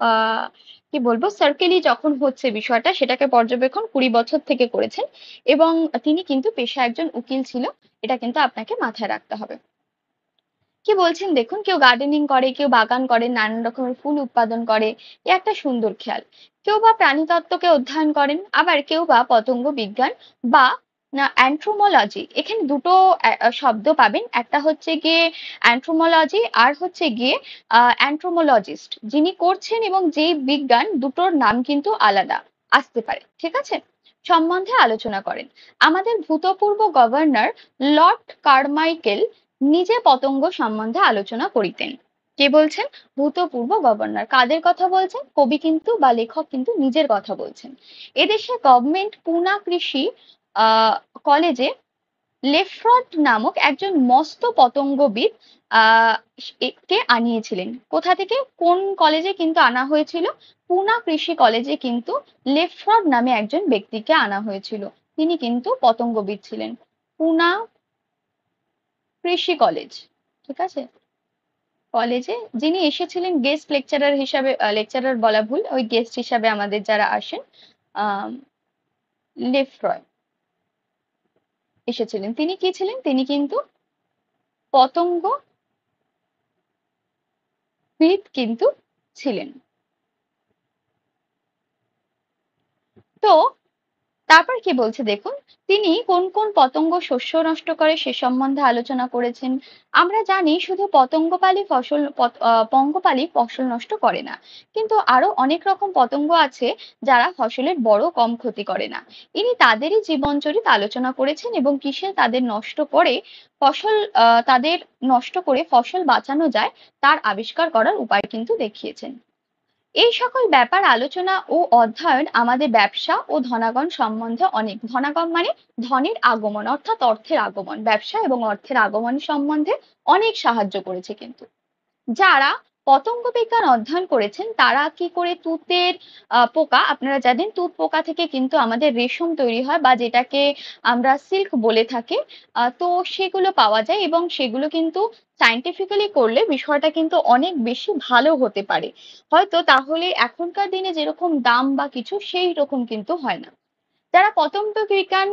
Speaker 1: আহ কি বলবো, সার্কেলই যখন হচ্ছে বিষয়টা, সেটাকে পর্যবেক্ষণ 20 বছর থেকে করেছেন। এবং তিনি কিন্তু পেশা একজন উকিল ছিল, এটা কিন্তু আপনাকে মাথায় রাখতে হবে। কি বলছেন দেখুন, কেউ গার্ডেনিং করে, কেউ বাগান করে, নানান রকমের ফুল উৎপাদন করে, এ একটা সুন্দর খেয়াল। কেউ বা প্রাণীতত্ত্বকে অধ্যয়ন করেন, আবার কেউ বা পতঙ্গ বিজ্ঞান বা অ্যান্থ্রোমোলজি। এখানে দুটো শব্দ পাবেন, একটা হচ্ছে গিয়ে অ্যান্থ্রোমোলজি, আর হচ্ছে গিয়ে অ্যান্থ্রোমোলজিস্ট। যিনি করছেন এবং যে বিজ্ঞান, দুটোর নাম কিন্তু আলাদা আসতে পারে। ঠিক আছে? সম্বন্ধে আলোচনা করেন। আমাদের ভূতপূর্ব গভর্নর লর্ড কারমাইকেল নিজে পতঙ্গ সম্বন্ধে আলোচনা করিতেন। কে বলছেন? ভূতপূর্ব গভর্নর। কাদের কথা বলছেন? কবি কিন্তু বা লেখক কিন্তু নিজের কথা বলছেন। এদেশে গভর্নমেন্ট পুনা কৃষি আহ কলেজে লেফ্রড নামক একজন মস্ত পতঙ্গবিদ আহ কে আনিয়েছিলেন। কোথা থেকে? কোন কলেজে কিন্তু আনা হয়েছিল? পুনা কৃষি কলেজে কিন্তু লেফ্রড নামে একজন ব্যক্তিকে আনা হয়েছিল। তিনি কিন্তু পতঙ্গবিদ ছিলেন। পুনা কৃষি কলেজ, ঠিক আছে, কলেজে যিনি এসেছিলেন গেস্ট লেকচারার হিসাবে, লেকচারার বলা ভুল, ওই গেস্ট হিসাবে আমাদের যারা আসেন, আহ লেফ্রয় এসেছিলেন। তিনি কি ছিলেন? তিনি কিন্তু পতঙ্গবিদ কিন্তু ছিলেন। তো তারপর কি বলছে দেখুন, তিনি কোন কোন পতঙ্গ শস্য নষ্ট করে সে সম্বন্ধে আলোচনা করেছেন। আমরা জানি শুধু পঙ্গপালই ফসল নষ্ট করে না, কিন্তু আরো অনেক রকম পতঙ্গ আছে যারা ফসলের বড় কম ক্ষতি করে না। ইনি তাদেরই জীবনচরিত আলোচনা করেছেন এবং কিসে তাদের নষ্ট করে তাদের নষ্ট করে ফসল বাঁচানো যায় তার আবিষ্কার করার উপায় কিন্তু দেখিয়েছেন। এই সকল ব্যাপার আলোচনা ও অধ্যয়ন আমাদের ব্যবসা ও ধনাগম সম্বন্ধে অনেক, ধনাগম মানে ধনের আগমন অর্থাৎ অর্থের আগমন, ব্যবসা এবং অর্থের আগমন সম্বন্ধে অনেক সাহায্য করেছে কিন্তু। যারা পতঙ্গ বিজ্ঞান অধ্যয়ন করেছেন তারা কি করে তুঁতের পোকা, আপনারা জানেন তুঁত পোকা থেকে কিন্তু আমাদের রেশম তৈরি হয় বা যেটাকে আমরা সিল্ক বলে থাকি। তো সেগুলো পাওয়া যায় এবং সেগুলো কিন্তু সায়েন্টিফিক্যালি করলে বিষয়টা কিন্তু অনেক বেশি ভালো হতে পারে। হয়তো তাহলে এখনকার দিনে যেরকম দাম বা কিছু সেই রকম কিন্তু হয় না। যারা পতঙ্গ বিজ্ঞান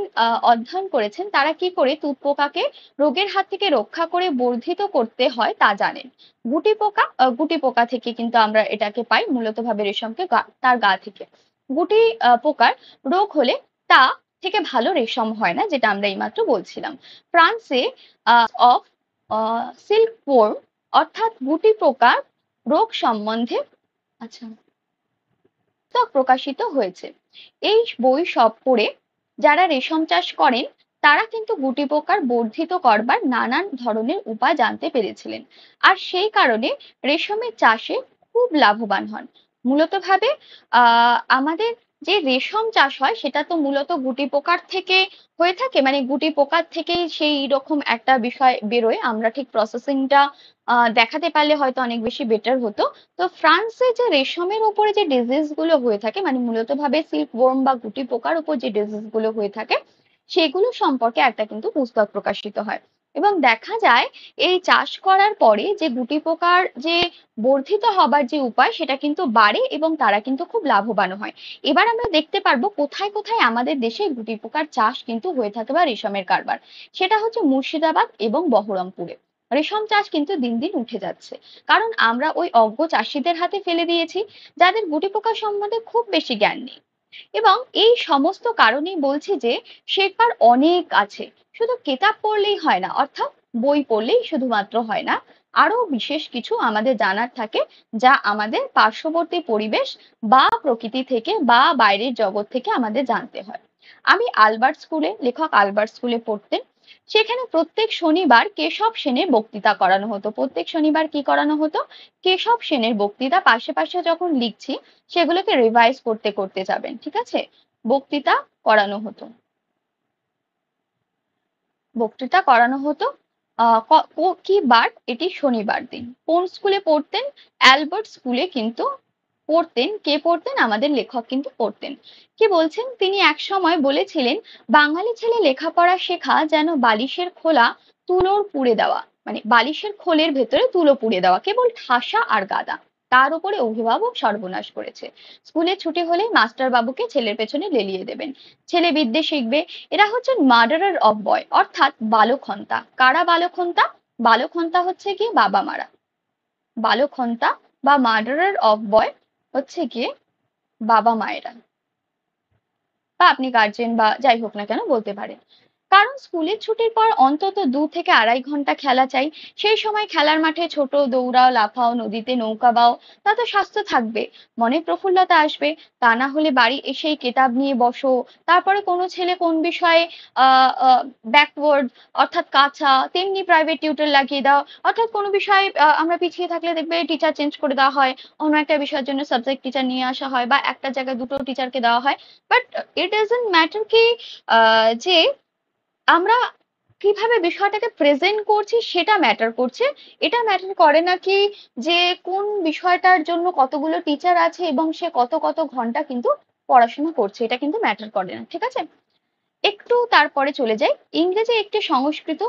Speaker 1: অধ্যয়ন করেছেন তারা কি করে তুঁত পোকাকে রোগের হাত থেকে রক্ষা করে বর্ধিত করতে হয় তা জানেন। গুটি পোকা থেকে কিন্তু আমরা এটাকে পাই মূলত ভাবে রেশমকে তার গা থেকে। গুটি পোকার রোগ হলে তা থেকে ভালো রেশম হয় না, যেটা আমরা এইমাত্র বলছিলাম। ফ্রান্সে অফ সিল্ক ওয়ার্ম অর্থাৎ গুটি পোকার রোগ সম্বন্ধে আচ্ছা পুস্তক প্রকাশিত হয়েছে। এই বই সব পড়ে যারা রেশম চাষ করেন তারা কিন্তু গুটি পোকার বর্ধিত করবার নানান ধরনের উপায় জানতে পেরেছিলেন, আর সেই কারণে রেশমের চাষে খুব লাভবান হন। মূলত ভাবে আমাদের যে রেশম চাষ হয় সেটা তো মূলত গুটি পোকার থেকে হয়ে থাকে, মানে গুটি পোকার থেকেই সেই রকম একটা বিষয় বেরোয়। আমরা ঠিক প্রসেসিংটা দেখাতে পারলে হয়তো অনেক বেশি বেটার হতো। তো ফ্রান্সে যে রেশমের উপরে যে ডিজিজ গুলো হয়ে থাকে, মানে মূলত ভাবে সিল্ক ওয়ার্ম বা গুটি পোকার উপর যে ডিজিজ গুলো হয়ে থাকে সেগুলো সম্পর্কে একটা কিন্তু পুস্তক প্রকাশিত হয়। এবং দেখা যায় এই চাষ করার পরে যে গুটি পোকার যে বর্ধিত হবার যে উপায় সেটা কিন্তু বাড়ে এবং তারা কিন্তু খুব লাভবান হয়। এবার আমরা দেখতে পারবো কোথায় কোথায় আমাদের দেশে গুটি পোকার চাষ কিন্তু হয়ে থাকে বা রেশমের কারবার। সেটা হচ্ছে মুর্শিদাবাদ এবং বহরমপুরে। রেশম চাষ কিন্তু দিন দিন উঠে যাচ্ছে, কারণ আমরা ওই অজ্ঞ চাষীদের হাতে ফেলে দিয়েছি যাদের গুটি পোকা সম্বন্ধে খুব বেশি জ্ঞান নেই। এবং এই সমস্ত কারণেই বলছি যে শেখার অনেক আছে, শুধু কিতাব পড়লেই হয় না, অর্থাৎ বই পড়লেই শুধুমাত্র হয় না, আরো বিশেষ কিছু আমাদের জানার থাকে যা আমাদের পার্শ্ববর্তী পরিবেশ বা প্রকৃতি থেকে বা বাইরের জগৎ থেকে আমাদের জানতে হয়। আমি আলবার্ট স্কুলে, লেখক আলবার্ট স্কুলে পড়তেন। সেখানে প্রত্যেক শনিবার কেশব সেনের বক্তৃতা করানো হতো। প্রত্যেক শনিবার কি করানো হতো? কেশব সেনের বক্তৃতা পাশে পাশে যখন লিখছি সেগুলোকে রিভাইজ করতে করতে যাবেন, ঠিক আছে? বক্তৃতা করানো হতো। বক্তৃতা করানো হতো কি বার? এটি শনিবার দিন। কোন স্কুলে পড়তেন? অ্যালবার্ট স্কুলে কিন্তু পড়তেন। কে পড়তেন? আমাদের লেখক কিন্তু পড়তেন। কি বলছেন? তিনি এক সময় বলেছিলেন, বাঙালি ছেলে লেখাপড়া শেখা যেন বালিশের খোলা তুলোর পুড়ে দেওয়া, মানে বালিশের খোলের ভেতরে তুলো পুড়ে দেওয়া, কেবল ঠাসা আর গাদা। তার উপরে অভিভাবক সর্বনাশ করেছে। স্কুলে ছুটি হলেই মাস্টার বাবুকে ছেলের পেছনে লেলিয়ে দেবেন। ছেলে বিদ্যে শিখবে। এরা হচ্ছেন মার্ডারার অফ বয়, অর্থাৎ বালকহন্তা। কারা বালকহন্তা? বালকহন্তা হচ্ছে কি বাবা মারা। বালকহন্তা বা মার্ডারার অফ বয় হচ্ছে গিয়ে বাবা মায়েরা, বা আপনি গার্জেন বা যাই হোক না কেন বলতে পারেন। কারণ স্কুলের ছুটির পর অন্তত 2 থেকে 2.5 ঘন্টা খেলা চাই। সেই সময় খেলার মাঠে ছোট দৌড়াও, লাফাও, নদীতে নৌকা বাও, তাতে স্বাস্থ্য থাকবে, মনে প্রফুল্লতা আসবে। তা না হলে বাড়ি এসেই কেতাব নিয়ে বসো। তারপরে কোনো ছেলে কোন বিষয়ে ব্যাকওয়ার্ড অর্থাৎ কাঁচা, তেমনি প্রাইভেট টিউটর লাগিয়ে দাও। অর্থাৎ কোনো বিষয়ে আমরা পিছিয়ে থাকলে দেখবে টিচার চেঞ্জ করে দেওয়া হয়, অন্য একটা বিষয়ের জন্য সাবজেক্ট টিচার নিয়ে আসা হয়, বা একটা জায়গায় দুটো টিচারকে দেওয়া হয়। বাট ইট ডাজন্ট ম্যাটার কি যে আমরা কিভাবে বিষয়টাকে প্রেজেন্ট করছি সেটা ম্যাটার করছে। এটা ম্যাটার করে না কি যে কোন বিষয়টার জন্য কতগুলো টিচার আছে এবং সে কত কত ঘন্টা কিন্তু পড়াশোনা করছে, এটা কিন্তু ম্যাটার করে না, ঠিক আছে? একটু তারপরে চলে যাই। ইংরেজি একটি, সংস্কৃত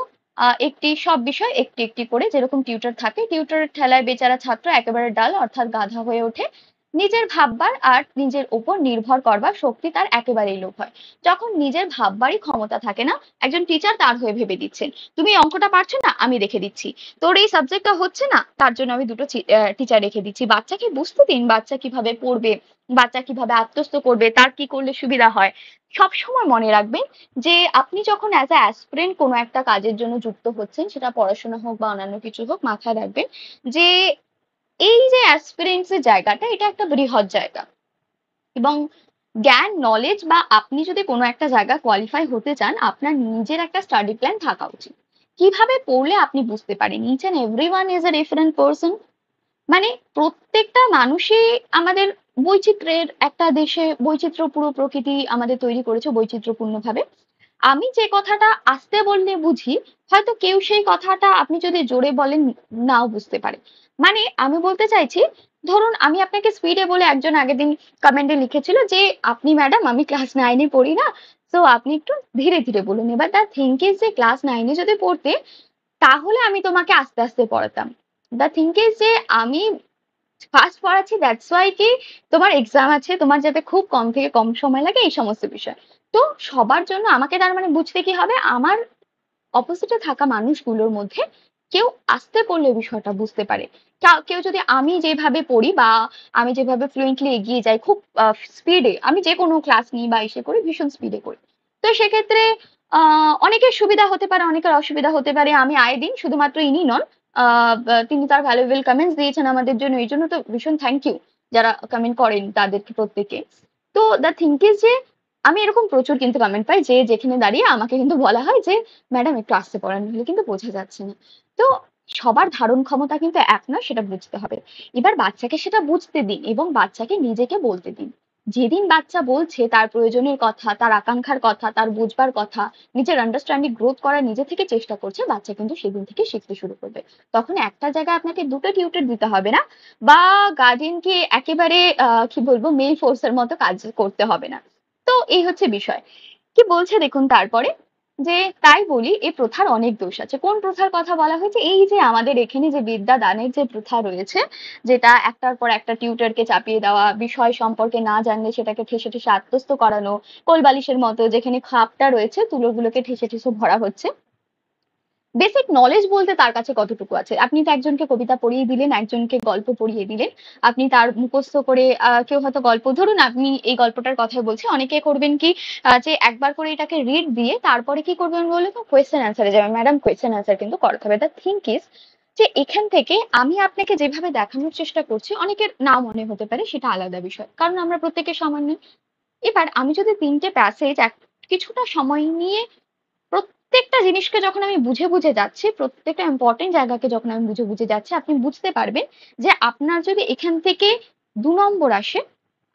Speaker 1: একটি, সব বিষয় একটি একটি করে যেরকম টিউটর থাকে। টিউটরের ঠেলায় বেচারা ছাত্র একেবারে ডাল অর্থাৎ গাধা হয়ে ওঠে। নিজের ভাববার আর নিজের উপর নির্ভর করবার শক্তি তার একেবারেই লোপ হয়। যখন নিজের ভাববারই ক্ষমতা থাকে না, একজন টিচার তার হয়ে ভেবে দিচ্ছেন, তুমি এই অঙ্কটা পারছো না, আমি রেখে দিচ্ছি। তোর এই সাবজেক্টটা হচ্ছে না, তার জন্য আমি দুটো টিচার রেখে দিচ্ছি। বাচ্চাকে বুঝতে দিন, বাচ্চা কিভাবে পড়বে, বাচ্চা কিভাবে আত্মস্থ করবে, তার কি করলে সুবিধা হয়। সবসময় মনে রাখবেন যে আপনি যখন অ্যাজ আ অ্যাসপিরেন্ট কোনো একটা কাজের জন্য যুক্ত হচ্ছেন, সেটা পড়াশোনা হোক বা অন্যান্য কিছু হোক, মাথায় রাখবেন যে এই যে অ্যাসপিরেন্টস এর জায়গাটা, এটা একটা বৃহৎ জায়গা। এবং জ্ঞান, নলেজ বা আপনি যদি কোনো একটা জায়গা কোয়ালিফাই হতে চান, আপনার নিজের একটা স্টাডি প্ল্যান থাকা উচিত। কিভাবে পড়লে আপনি বুঝতে পারেন each and everyone is a different person. মানে প্রত্যেকটা মানুষই আমাদের বৈচিত্র্যের একটা দেশে, বৈচিত্র্য পুরো প্রকৃতি আমাদের তৈরি করেছে বৈচিত্র্যপূর্ণ ভাবে। আমি যে কথাটা আস্তে বললে বুঝি, হয়তো কেউ সেই কথাটা আপনি যদি জোরে বলেন নাও বুঝতে পারে। মানে আমি বলতে চাইছি, ধরুন আমি আপনাকে স্পিডে বলে, একজন আগের দিন কমেন্টে লিখেছিল যে আপনি ম্যাডাম, আমি ক্লাস 9-এ পড়ি না, তো আপনি একটু ধীরে ধীরে বলুন। এবার তার থিঙ্ক ইজ যে ক্লাস 9-এ যদি পড়তে, তাহলে আমি তোমাকে আস্তে আস্তে পড়াতাম। দ্য থিঙ্ক ইজ যে আমি ফার্স্ট পড়াচ্ছি, দ্যাটস ওয়াই কি তোমার এক্সাম আছে, তোমার যাতে খুব কম থেকে কম সময় লাগে, এই সমস্ত বিষয়। তো সবার জন্য আমাকে তার মানে বুঝতে কি হবে, আমার অপোজিটে থাকা মানুষগুলোর মধ্যে কেউ আস্তে পড়লে বিষয়টা বুঝতে পারে। কেউ যদি আমি যেভাবে পড়ি বা আমি যেভাবে ফ্লুয়েন্টলি এগিয়ে যাই খুব স্পিডে, আমি যে কোনো ক্লাস নিই বা এসে করি ভীষণ স্পিডে করি, তো সেক্ষেত্রে অনেকের সুবিধা হতে পারে, অনেকের অসুবিধা হতে পারে। আমি আয়ে দিন শুধুমাত্র ইনি নন, তিনি তার ভ্যালুয়েবল কমেন্টস দিয়েছেন আমাদের জন্য, এই জন্য তো ভীষণ থ্যাংক ইউ যারা কমেন্ট করেন তাদেরকে প্রত্যেকে। তো দ্য থিঙ্ক ইজ যে আমি এরকম প্রচুর কিন্তু কমেন্ট পাই যে যেখানে দাঁড়িয়ে আমাকে কিন্তু বলা হয় যে ম্যাডাম একটু আসতে পড়ান, নাহলে কিন্তু বোঝা যাচ্ছে না। তো সবার ধারণ ক্ষমতা কিন্তু এক নয়, সেটা বুঝতে হবে। এবার বাচ্চাকে সেটা বুঝতে দিন এবং বাচ্চাকে নিজেকে বলতে দিন। যেদিন বাচ্চা বলছে তার প্রয়োজনের কথা, তার আকাঙ্ক্ষার কথা, তার বুঝবার কথা, নিজের আন্ডারস্ট্যান্ডিং গ্রোথ করার নিজে থেকে চেষ্টা করছে, বাচ্চা কিন্তু সেদিন থেকে শিখতে শুরু করবে। তখন একটা জায়গায় আপনাকে দুটো টিউটর দিতে হবে না, বা গার্ডিয়ানকে একেবারে কি বলবো মেল ফোর্সের মতো কাজ করতে হবে না। তো এই হচ্ছে বিষয়। কি বলছে দেখুন তারপরে, যে তাই বলি এই প্রথার অনেক দোষ আছে। কোন প্রথার কথা বলা হয়েছে? এই যে আমাদের এখানে যে বিদ্যা দানের যে প্রথা রয়েছে, যেটা একটার পর একটা টিউটরকে চাপিয়ে দেওয়া, বিষয় সম্পর্কে না জানলে সেটাকে ঠেসে ঠেসে আত্মস্থ করানো, কোলবালিশের মতো যেখানে খাপটা রয়েছে তুলোগুলোকে ঠেসে ঠেসে ভরা হচ্ছে। বেসিক নলেজ বলতে তার কাছে কতটুকু আছে? আপনি তো একজনকে কবিতা পড়িয়ে দিলেন, একজনকে গল্প পড়িয়ে দিলেন, আপনি তার মুখস্থ করে কেউ হয়তো গল্প, ধরুন আপনি এই গল্পটার কথা বলছি, অনেকে করবেন কি যে একবার করে এটাকে রিড দিয়ে তারপরে কি করবেন বলে তো কোয়েশ্চেন অ্যান্সারে যাবেন, ম্যাডাম কোয়েশ্চেন অ্যান্সার কিন্তু করাতে হবে। দ্য থিঙ্ক ইজ যে এখান থেকে আমি আপনাকে যেভাবে দেখানোর চেষ্টা করছি অনেকের না মনে হতে পারে, সেটা আলাদা বিষয়, কারণ আমরা প্রত্যেকে সামান্য। এবার আমি যদি তিনটে প্যাসেজ কিছুটা সময় নিয়ে প্রত্যেকটা জিনিসকে যখন আমি বুঝে বুঝে যাচ্ছি, প্রত্যেকটা ইম্পর্টেন্ট জায়গাকে যখন আমি বুঝে বুঝে যাচ্ছি, আপনি বুঝতে পারবেন যে আপনার যদি এখান থেকে 2 নম্বর আসে,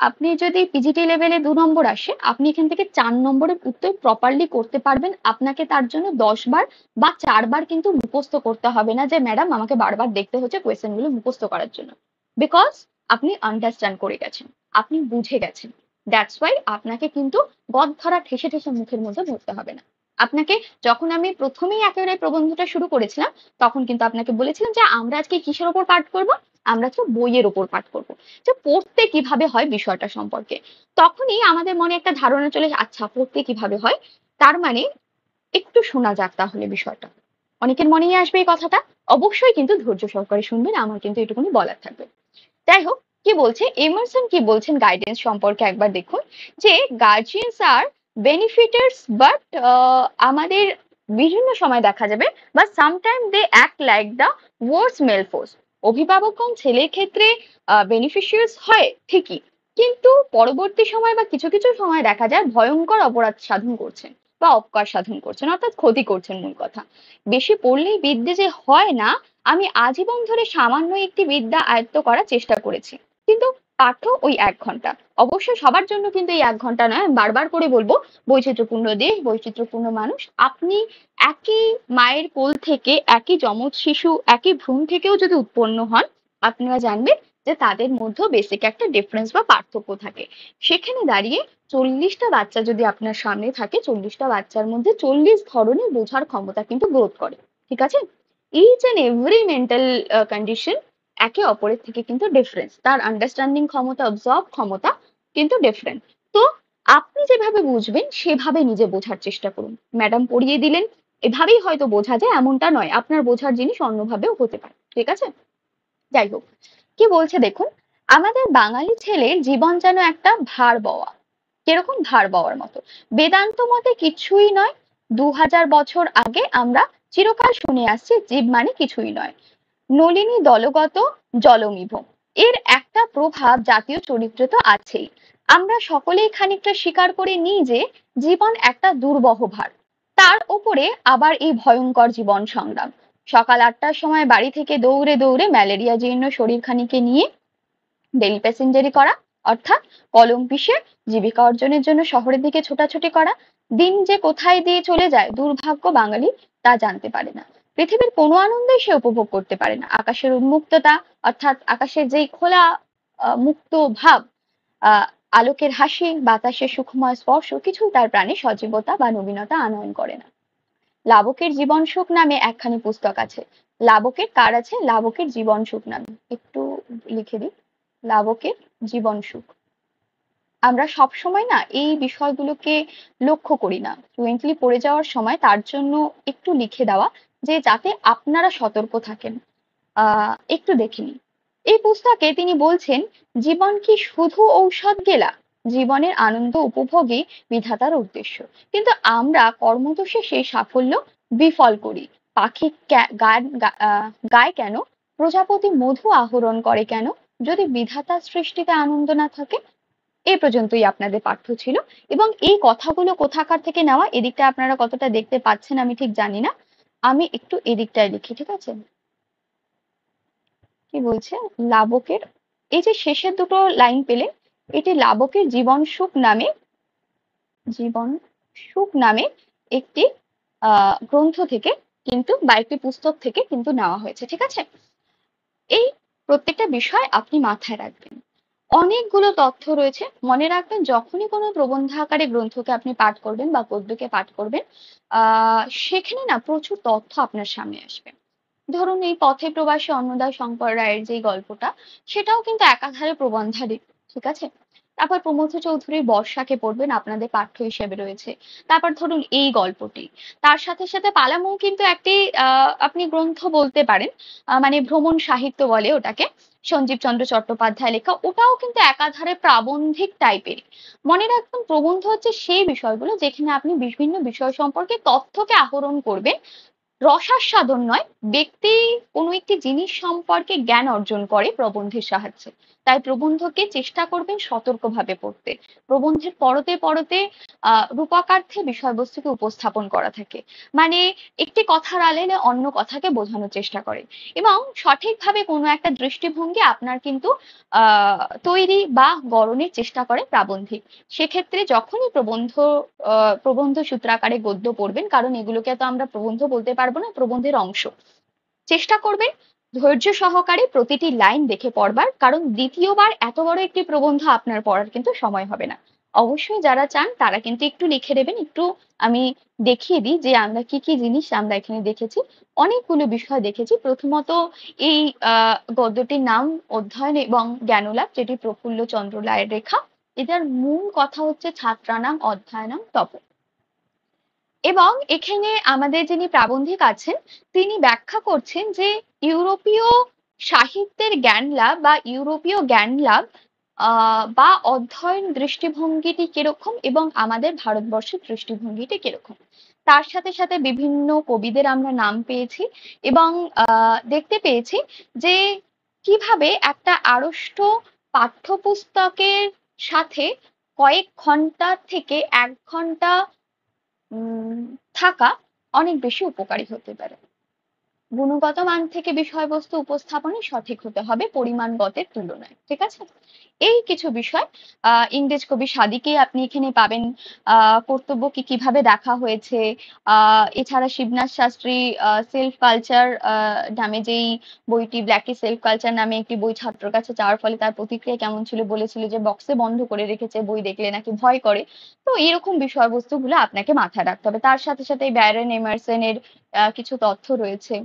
Speaker 1: আপনি যদি পিজিটি লেভেলে 2 নম্বর আসে, আপনি এখান থেকে 4 নম্বরের উত্তর প্রপারলি করতে পারবেন। আপনাকে তার জন্য 10 বার বা 4 বার কিন্তু মুখস্থ করতে হবে না, যে ম্যাডাম আমাকে বারবার দেখতে হচ্ছে কোয়েশ্চেন গুলো মুখস্থ করার জন্য। বিকজ আপনি আন্ডারস্ট্যান্ড করে গেছেন, আপনি বুঝে গেছেন। দ্যাটস ওয়াই আপনাকে কিন্তু গদ ধরা ঠেসে ঠেসে মুখের মধ্যে ধরতে হবে না। আপনাকে যখন আমি প্রথমেই একেবারে প্রবন্ধটা শুরু করেছিলাম, তখন কিন্তু আপনাকে বলেছিলাম যে আমরা আজকে কিসের ওপর পাঠ করব? আমরা তো বইয়ের ওপর পাঠ করব, যে পড়তে কিভাবে হয় বিষয়টা সম্পর্কে। তখনই আমাদের মনে একটা ধারণা চলে, আচ্ছা পড়তে কিভাবে হয়, তার মানে একটু শোনা যাক তাহলে বিষয়টা। অনেকের মনেই আসবে এই কথাটা। অবশ্যই কিন্তু ধৈর্য সহকারে শুনবেন, আমার কিন্তু এটুকুনি বলার থাকবে। যাই হোক, কি বলছে এমারসন, কি বলছেন গাইডেন্স সম্পর্কে একবার দেখুন, যে গার্জিয়ানস আর বেনিফিটার্স বাট আমাদের বিভিন্ন সময় দেখা যাবে বা sometime they act like the worse male force. অভিভাবকগণ ছেলের ক্ষেত্রে বেনিফিশিয়ারিস হয় ঠিকই, কিন্তু পরবর্তী সময় বা কিছু কিছু সময় দেখা যায় ভয়ঙ্কর অপরাধ সাধন করছেন বা অপকার সাধন করছেন, অর্থাৎ ক্ষতি করছেন। মূল কথা, বেশি পড়লেই বিদ্যে যে হয় না, আমি আজীবন ধরে সামান্য একটি বিদ্যা আয়ত্ত করার চেষ্টা করেছি, কিন্তু পাঠ্য ওই 1 ঘন্টা। অবশ্যই সবার জন্য কিন্তু এই 1 ঘন্টা নয়, আমি বারবার করে বলবো, বৈচিত্র্যপূর্ণ দেশ, বৈচিত্র্যপূর্ণ মানুষ। আপনি একই মায়ের কোল থেকে, একই যমজ শিশু, একই ভ্রূণ থেকেও যদি উৎপন্ন হন, আপনারা জানবেন যে তাদের মধ্যেও বেসিক একটা ডিফারেন্স বা পার্থক্য থাকে। সেখানে দাঁড়িয়ে 40টা বাচ্চা যদি আপনার সামনে থাকে, 40টা বাচ্চার মধ্যে 40 ধরনের বোঝার ক্ষমতা কিন্তু গ্রোথ করে। ঠিক আছে? Each and every mental condition একে অপরের থেকে কিন্তু ডিফারেন্স, তার আন্ডারস্ট্যান্ডিং ক্ষমতা, অবজর্ভ ক্ষমতা কিন্তু ডিফারেন্ট। তো আপনি যেভাবে বুঝবেন সেভাবে নিজে বোঝার চেষ্টা করুন। ম্যাডাম পড়িয়ে দিলেন এভাবেই হয়তো বোঝা যায় এমনটা নয়, আপনার বোঝার জিনিস অন্যভাবেও হতে পারে। ঠিক আছে? যাই হোক, কি বলছে দেখুন, আমাদের বাঙালি ছেলের জীবন যেন একটা ভার বওয়া। কিরকম? ভার বওয়ার মতো। বেদান্ত মতে কিছুই নয়। 2000 বছর আগে আমরা চিরকাল শুনে আসছি জীব মানে কিছুই নয়, নলিনী দলগত জলমিভ। এর একটা প্রভাব জাতীয় চরিত্রে তো আছেই। আমরা সকলেই খানিকটা স্বীকার করে নিই যে জীবন একটা দুর্বহ ভার, তার উপরে আবার এই ভয়ঙ্কর জীবন সংগ্রাম। সকাল 8টার সময় বাড়ি থেকে দৌড়ে দৌড়ে ম্যালেরিয়া জীর্ণ শরীরখানিকে নিয়ে ডেলি প্যাসেঞ্জারি করা, অর্থাৎ কলম পিষে জীবিকা অর্জনের জন্য শহরের দিকে ছোটাছুটি করা। দিন যে কোথায় দিয়ে চলে যায় দুর্ভাগ্য বাঙালি তা জানতে পারে না। পৃথিবীর কোনো আনন্দই সে উপভোগ করতে পারে না। আকাশের উন্মুক্ততা, অর্থাৎ আকাশের যেই খোলা মুক্ত ভাব, আহ আলোকের হাসি, বাতাসের সুখময় স্পর্শ কিছুই তার প্রাণে সজীবতা বা নবীনতা আনয়ন করে না। লাবকের জীবন সুখ নামে একখানি পুস্তক আছে। লাবকের কার আছে? লাবকের জীবন সুখ নামে। একটু লিখে দিই, লাবকের জীবন সুখ। আমরা সব সময় না এই বিষয়গুলোকে লক্ষ্য করি না, ফ্লুয়েন্টলি পড়ে যাওয়ার সময় তার জন্য একটু লিখে দেওয়া, যে যাতে আপনারা সতর্ক থাকেন। একটু দেখে নিন। এই পুস্তকে তিনি বলছেন, জীবন কি শুধু ঔষধ গেলা? জীবনের আনন্দ উপভোগই বিধাতার উদ্দেশ্য। কিন্তু আমরা কর্মদোষে সেই সাফল্য বিফল করি। পাখি গায় কেন, প্রজাপতি মধু আহরণ করে কেন, যদি বিধাতার সৃষ্টিতে আনন্দ না থাকে? এই পর্যন্তই আপনাদের পাঠ্য ছিল। এবং এই কথাগুলো কোথাকার থেকে নেওয়া, এদিকটা আপনারা কতটা দেখতে পাচ্ছেন আমি ঠিক জানি না। আমি একটু এদিকটায় লিখি, ঠিক আছে? কি বলছে? লাবকের, এই যে শেষের দুটো লাইন পেলে, এটি লাবকের জীবন সুখ নামে একটি গ্রন্থ থেকে কিন্তু, বা একটি পুস্তক থেকে কিন্তু নেওয়া হয়েছে, ঠিক আছে? এই প্রত্যেকটা বিষয় আপনি মাথায় রাখবেন। অনেকগুলো তথ্য রয়েছে, মনে রাখবেন যখনই কোনো প্রবন্ধ আকারে গ্রন্থকে আপনি পাঠ করবেন বা গদ্যকে পাঠ করবেন, সেখানে না প্রচুর তথ্য আপনার সামনে আসবে। ধরুন এই পথে প্রবাসী অন্নদা শঙ্কর রায়ের যে গল্পটা, সেটাও কিন্তু একাধারে প্রবন্ধাদি, ঠিক আছে? তারপর প্রমথ চৌধুরীর বর্ষাকে পড়বেন, আপনাদের পাঠ্য হিসেবে রয়েছে। তারপর ধরুন এই গল্পটি, তার সাথে সাথে পালামৌ কিন্তু একটি আপনি গ্রন্থ বলতে পারেন, মানে ভ্রমণ সাহিত্য বলে ওটাকে, সঞ্জীব চন্দ্র চট্টোপাধ্যায় লেখা, ওটাও কিন্তু একাধারে প্রাবন্ধিক টাইপের। মনে রাখবেন প্রবন্ধ হচ্ছে সেই বিষয়গুলো যেখানে আপনি বিভিন্ন বিষয় সম্পর্কে তথ্যকে আহরণ করবেন, রসাস্বাদন নয়, ব্যক্তি কোনো একটি জিনিস সম্পর্কে জ্ঞান অর্জন করে প্রবন্ধের সাহায্যে। তাই প্রবন্ধকে চেষ্টা করবেন সতর্কভাবে পড়তে। প্রবন্ধের পরতে পরতে রূপকার্থে বিষয়বস্তুকে উপস্থাপন করা থাকে, মানে একটি কথার আড়ালে অন্য কথাকে বোঝানোর চেষ্টা করে, এবং সঠিকভাবে কোনো একটা দৃষ্টিভঙ্গি আপনার কিন্তু তৈরি বা গড়নের চেষ্টা করে প্রাবন্ধিক। সেক্ষেত্রে যখনই প্রবন্ধ সূত্রাকারে গদ্য পড়বেন, কারণ এগুলোকে তো আমরা প্রবন্ধ বলতে পারবো না, প্রবন্ধের অংশ, চেষ্টা করবেন ধৈর্য সহকারে প্রতিটি লাইন দেখে পড়বার, কারণ দ্বিতীয়বার এত বড় একটি প্রবন্ধ আপনার পড়ার কিন্তু সময় হবে না। অবশ্যই যারা চান তারা কিন্তু একটু লিখে দেবেন। একটু আমি দেখিয়ে দিই যে আমরা কি কি জিনিস আমরা এখানে দেখেছি। অনেকগুলো বিষয় দেখেছি। প্রথমত এই গদ্যটির নাম অধ্যয়ন এবং জ্ঞানলাভ, যেটি প্রফুল্ল চন্দ্র রায়ের লেখা। এটার মূল কথা হচ্ছে ছাত্রানাং অধ্যয়নং তপ। এবং এখানে আমাদের যিনি প্রাবন্ধিক আছেন, তিনি ব্যাখ্যা করছেন যে ইউরোপীয় সাহিত্যের জ্ঞান লাভ বা ইউরোপীয় জ্ঞান লাভ বা অধ্যয়ন দৃষ্টিভঙ্গিটি কিরকম এবং আমাদের ভারতবর্ষের দৃষ্টিভঙ্গিটি কিরকম। তার সাথে সাথে বিভিন্ন কবিদের আমরা নাম পেয়েছি, এবং দেখতে পেয়েছি যে কিভাবে একটা আড়ষ্ট পাঠ্যপুস্তকের সাথে কয়েক ঘন্টা থেকে 1 ঘন্টা থাকা অনেক বেশি উপকারী হতে পারে। গুণগত মান থেকে বিষয়বস্তু উপস্থাপনে সঠিক হতে হবে পরিমাণগতের তুলনায়, ঠিক আছে? এই কিছু বিষয় ইংরেজ কবি সাদিকে আপনি এখানে পাবেন। কর্তব্য কি কিভাবে দেখা হয়েছে, এছাড়া শিবনাথ শাস্ত্রী সেলফ কালচার নামে যেই বইটি, ব্ল্যাকি সেলফ কালচার নামে একটি বই ছাত্রর কাছে যাওয়ার ফলে তার প্রতিক্রিয়া কেমন ছিল, বলেছিল যে বক্সে বন্ধ করে রেখেছে, বই দেখলে নাকি ভয় করে। তো এরকম বিষয়বস্তুগুলো আপনাকে মাথায় রাখতে হবে। তার সাথে সাথে ব্যারন এমারসনের কিছু তথ্য রয়েছে।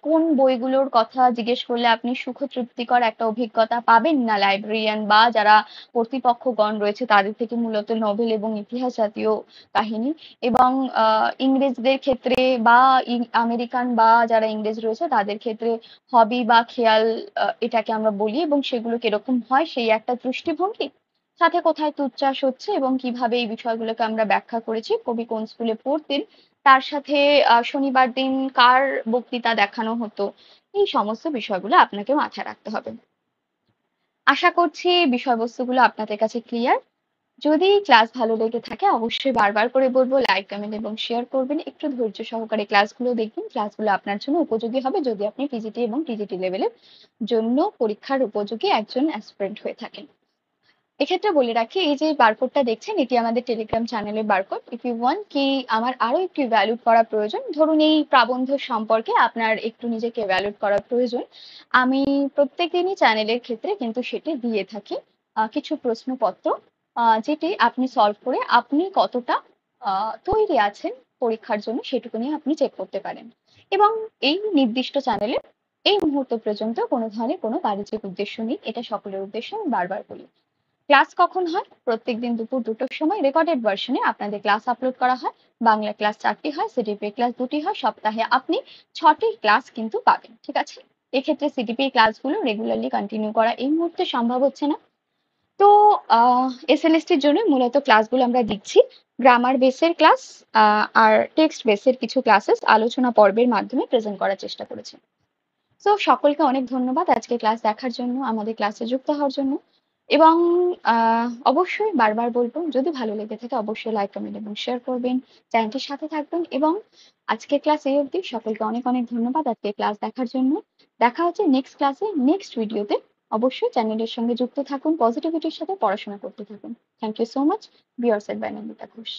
Speaker 1: কোন বইগুলোর কথা জিজ্ঞেস করলে আপনি সুখ তৃপ্তিকর একটা অভিজ্ঞতা পাবেন না, লাইব্রেরিয়ান বা যারা কর্তৃপক্ষগণ রয়েছে তাদের থেকে, মূলত নোবেল এবং ইতিহাস জাতীয় কাহিনী। এবং ইংরেজদের ক্ষেত্রে বা আমেরিকান বা যারা ইংরেজ রয়েছে তাদের ক্ষেত্রে হবি বা খেয়াল, এটাকে আমরা বলি, এবং সেগুলো কিরকম হয় সেই একটা দৃষ্টিভঙ্গি। সাথে কোথায় তুচ্ছ চাষ হচ্ছে এবং কিভাবে এই বিষয়গুলোকে আমরা ব্যাখ্যা করেছি, কবি কোন স্কুলে পড়তেন, তার সাথে শনিবার দিন কার বক্তৃতা দেখানো হতো, এই সমস্ত বিষয়গুলো আপনাকে মাথায় রাখতে হবে। আশা করছি বিষয়বস্তুগুলো আপনাদের কাছে ক্লিয়ার। যদি ক্লাস ভালো লেগে থাকে অবশ্যই বারবার করে বলবো লাইক, কমেন্ট এবং শেয়ার করবেন। একটু ধৈর্য সহকারে ক্লাসগুলো দেখবেন, ক্লাসগুলো আপনার জন্য উপযোগী হবে যদি আপনি পিজিটি এবং টিজিটি লেভেলের জন্য পরীক্ষার উপযোগী একজন অ্যাসপিরেন্ট হয়ে থাকেন। এক্ষেত্রে বলে রাখি, এই যে বারকোডটা দেখছেন এটি আমাদের টেলিগ্রাম চ্যানেলের বারকোড। ইফ ইউ ওয়ান্ট কি আমার আরো একটু ভ্যালুড করা প্রয়োজন, ধরুন এই প্রাবন্ধ সম্পর্কে আপনার একটু নিজেকে ভ্যালুড করা প্রয়োজন, আমি প্রত্যেক দিনই চ্যানেলের ক্ষেত্রে কিন্তু সেটি দিয়ে থাকি কিছু প্রশ্নপত্র, যেটি আপনি সলভ করে আপনি কতটা তৈরি আছেন পরীক্ষার জন্য সেটুকু নিয়ে আপনি চেক করতে পারেন। এবং এই নির্দিষ্ট চ্যানেলে এই মুহূর্ত পর্যন্ত কোনো ধরনের কোনো বাণিজ্যিক উদ্দেশ্য নেই, এটা সকলের উদ্দেশ্যে আমি বারবার বলি। ক্লাস কখন হয়? প্রত্যেকদিন দুপুর 2টোর সময় রেকর্ডেড ভার্সনে আপনাদের ক্লাস আপলোড করা হয়। বাংলা ক্লাস 4টি হয়, সিডিপি ক্লাস 2টি হয়, সপ্তাহে আপনি 6টি ক্লাস কিন্তু পাবেন, ঠিক আছে? এক্ষেত্রে সিডিপি ক্লাসগুলো রেগুলারলি কন্টিনিউ করা এই মুহূর্তে সম্ভব হচ্ছে না। তো এসএলএসটির জন্য মূলত ক্লাসগুলো আমরা দিচ্ছি গ্রামার বেসের ক্লাস আর টেক্সট বেসের কিছু ক্লাসেস আলোচনা পর্বের মাধ্যমে প্রেজেন্ট করার চেষ্টা করেছি। তো সকলকে অনেক ধন্যবাদ আজকে ক্লাস দেখার জন্য, আমাদের ক্লাসে যুক্ত হওয়ার জন্য। এবং অবশ্যই বারবার বলবো, যদি ভালো লেগে থাকে অবশ্যই লাইক, কমেন্ট এবং শেয়ার করবেন, চ্যানেলটির সাথে থাকবেন। এবং আজকে ক্লাস এই অবধি, সকলকে অনেক অনেক ধন্যবাদ আজকে ক্লাস দেখার জন্য। দেখা হচ্ছে নেক্সট ক্লাসে, নেক্সট ভিডিওতে। অবশ্যই চ্যানেলের সঙ্গে যুক্ত থাকুন, পজিটিভিটির সাথে পড়াশোনা করতে থাকুন। Thank you so much. Be yourself by Nandita Ghosh.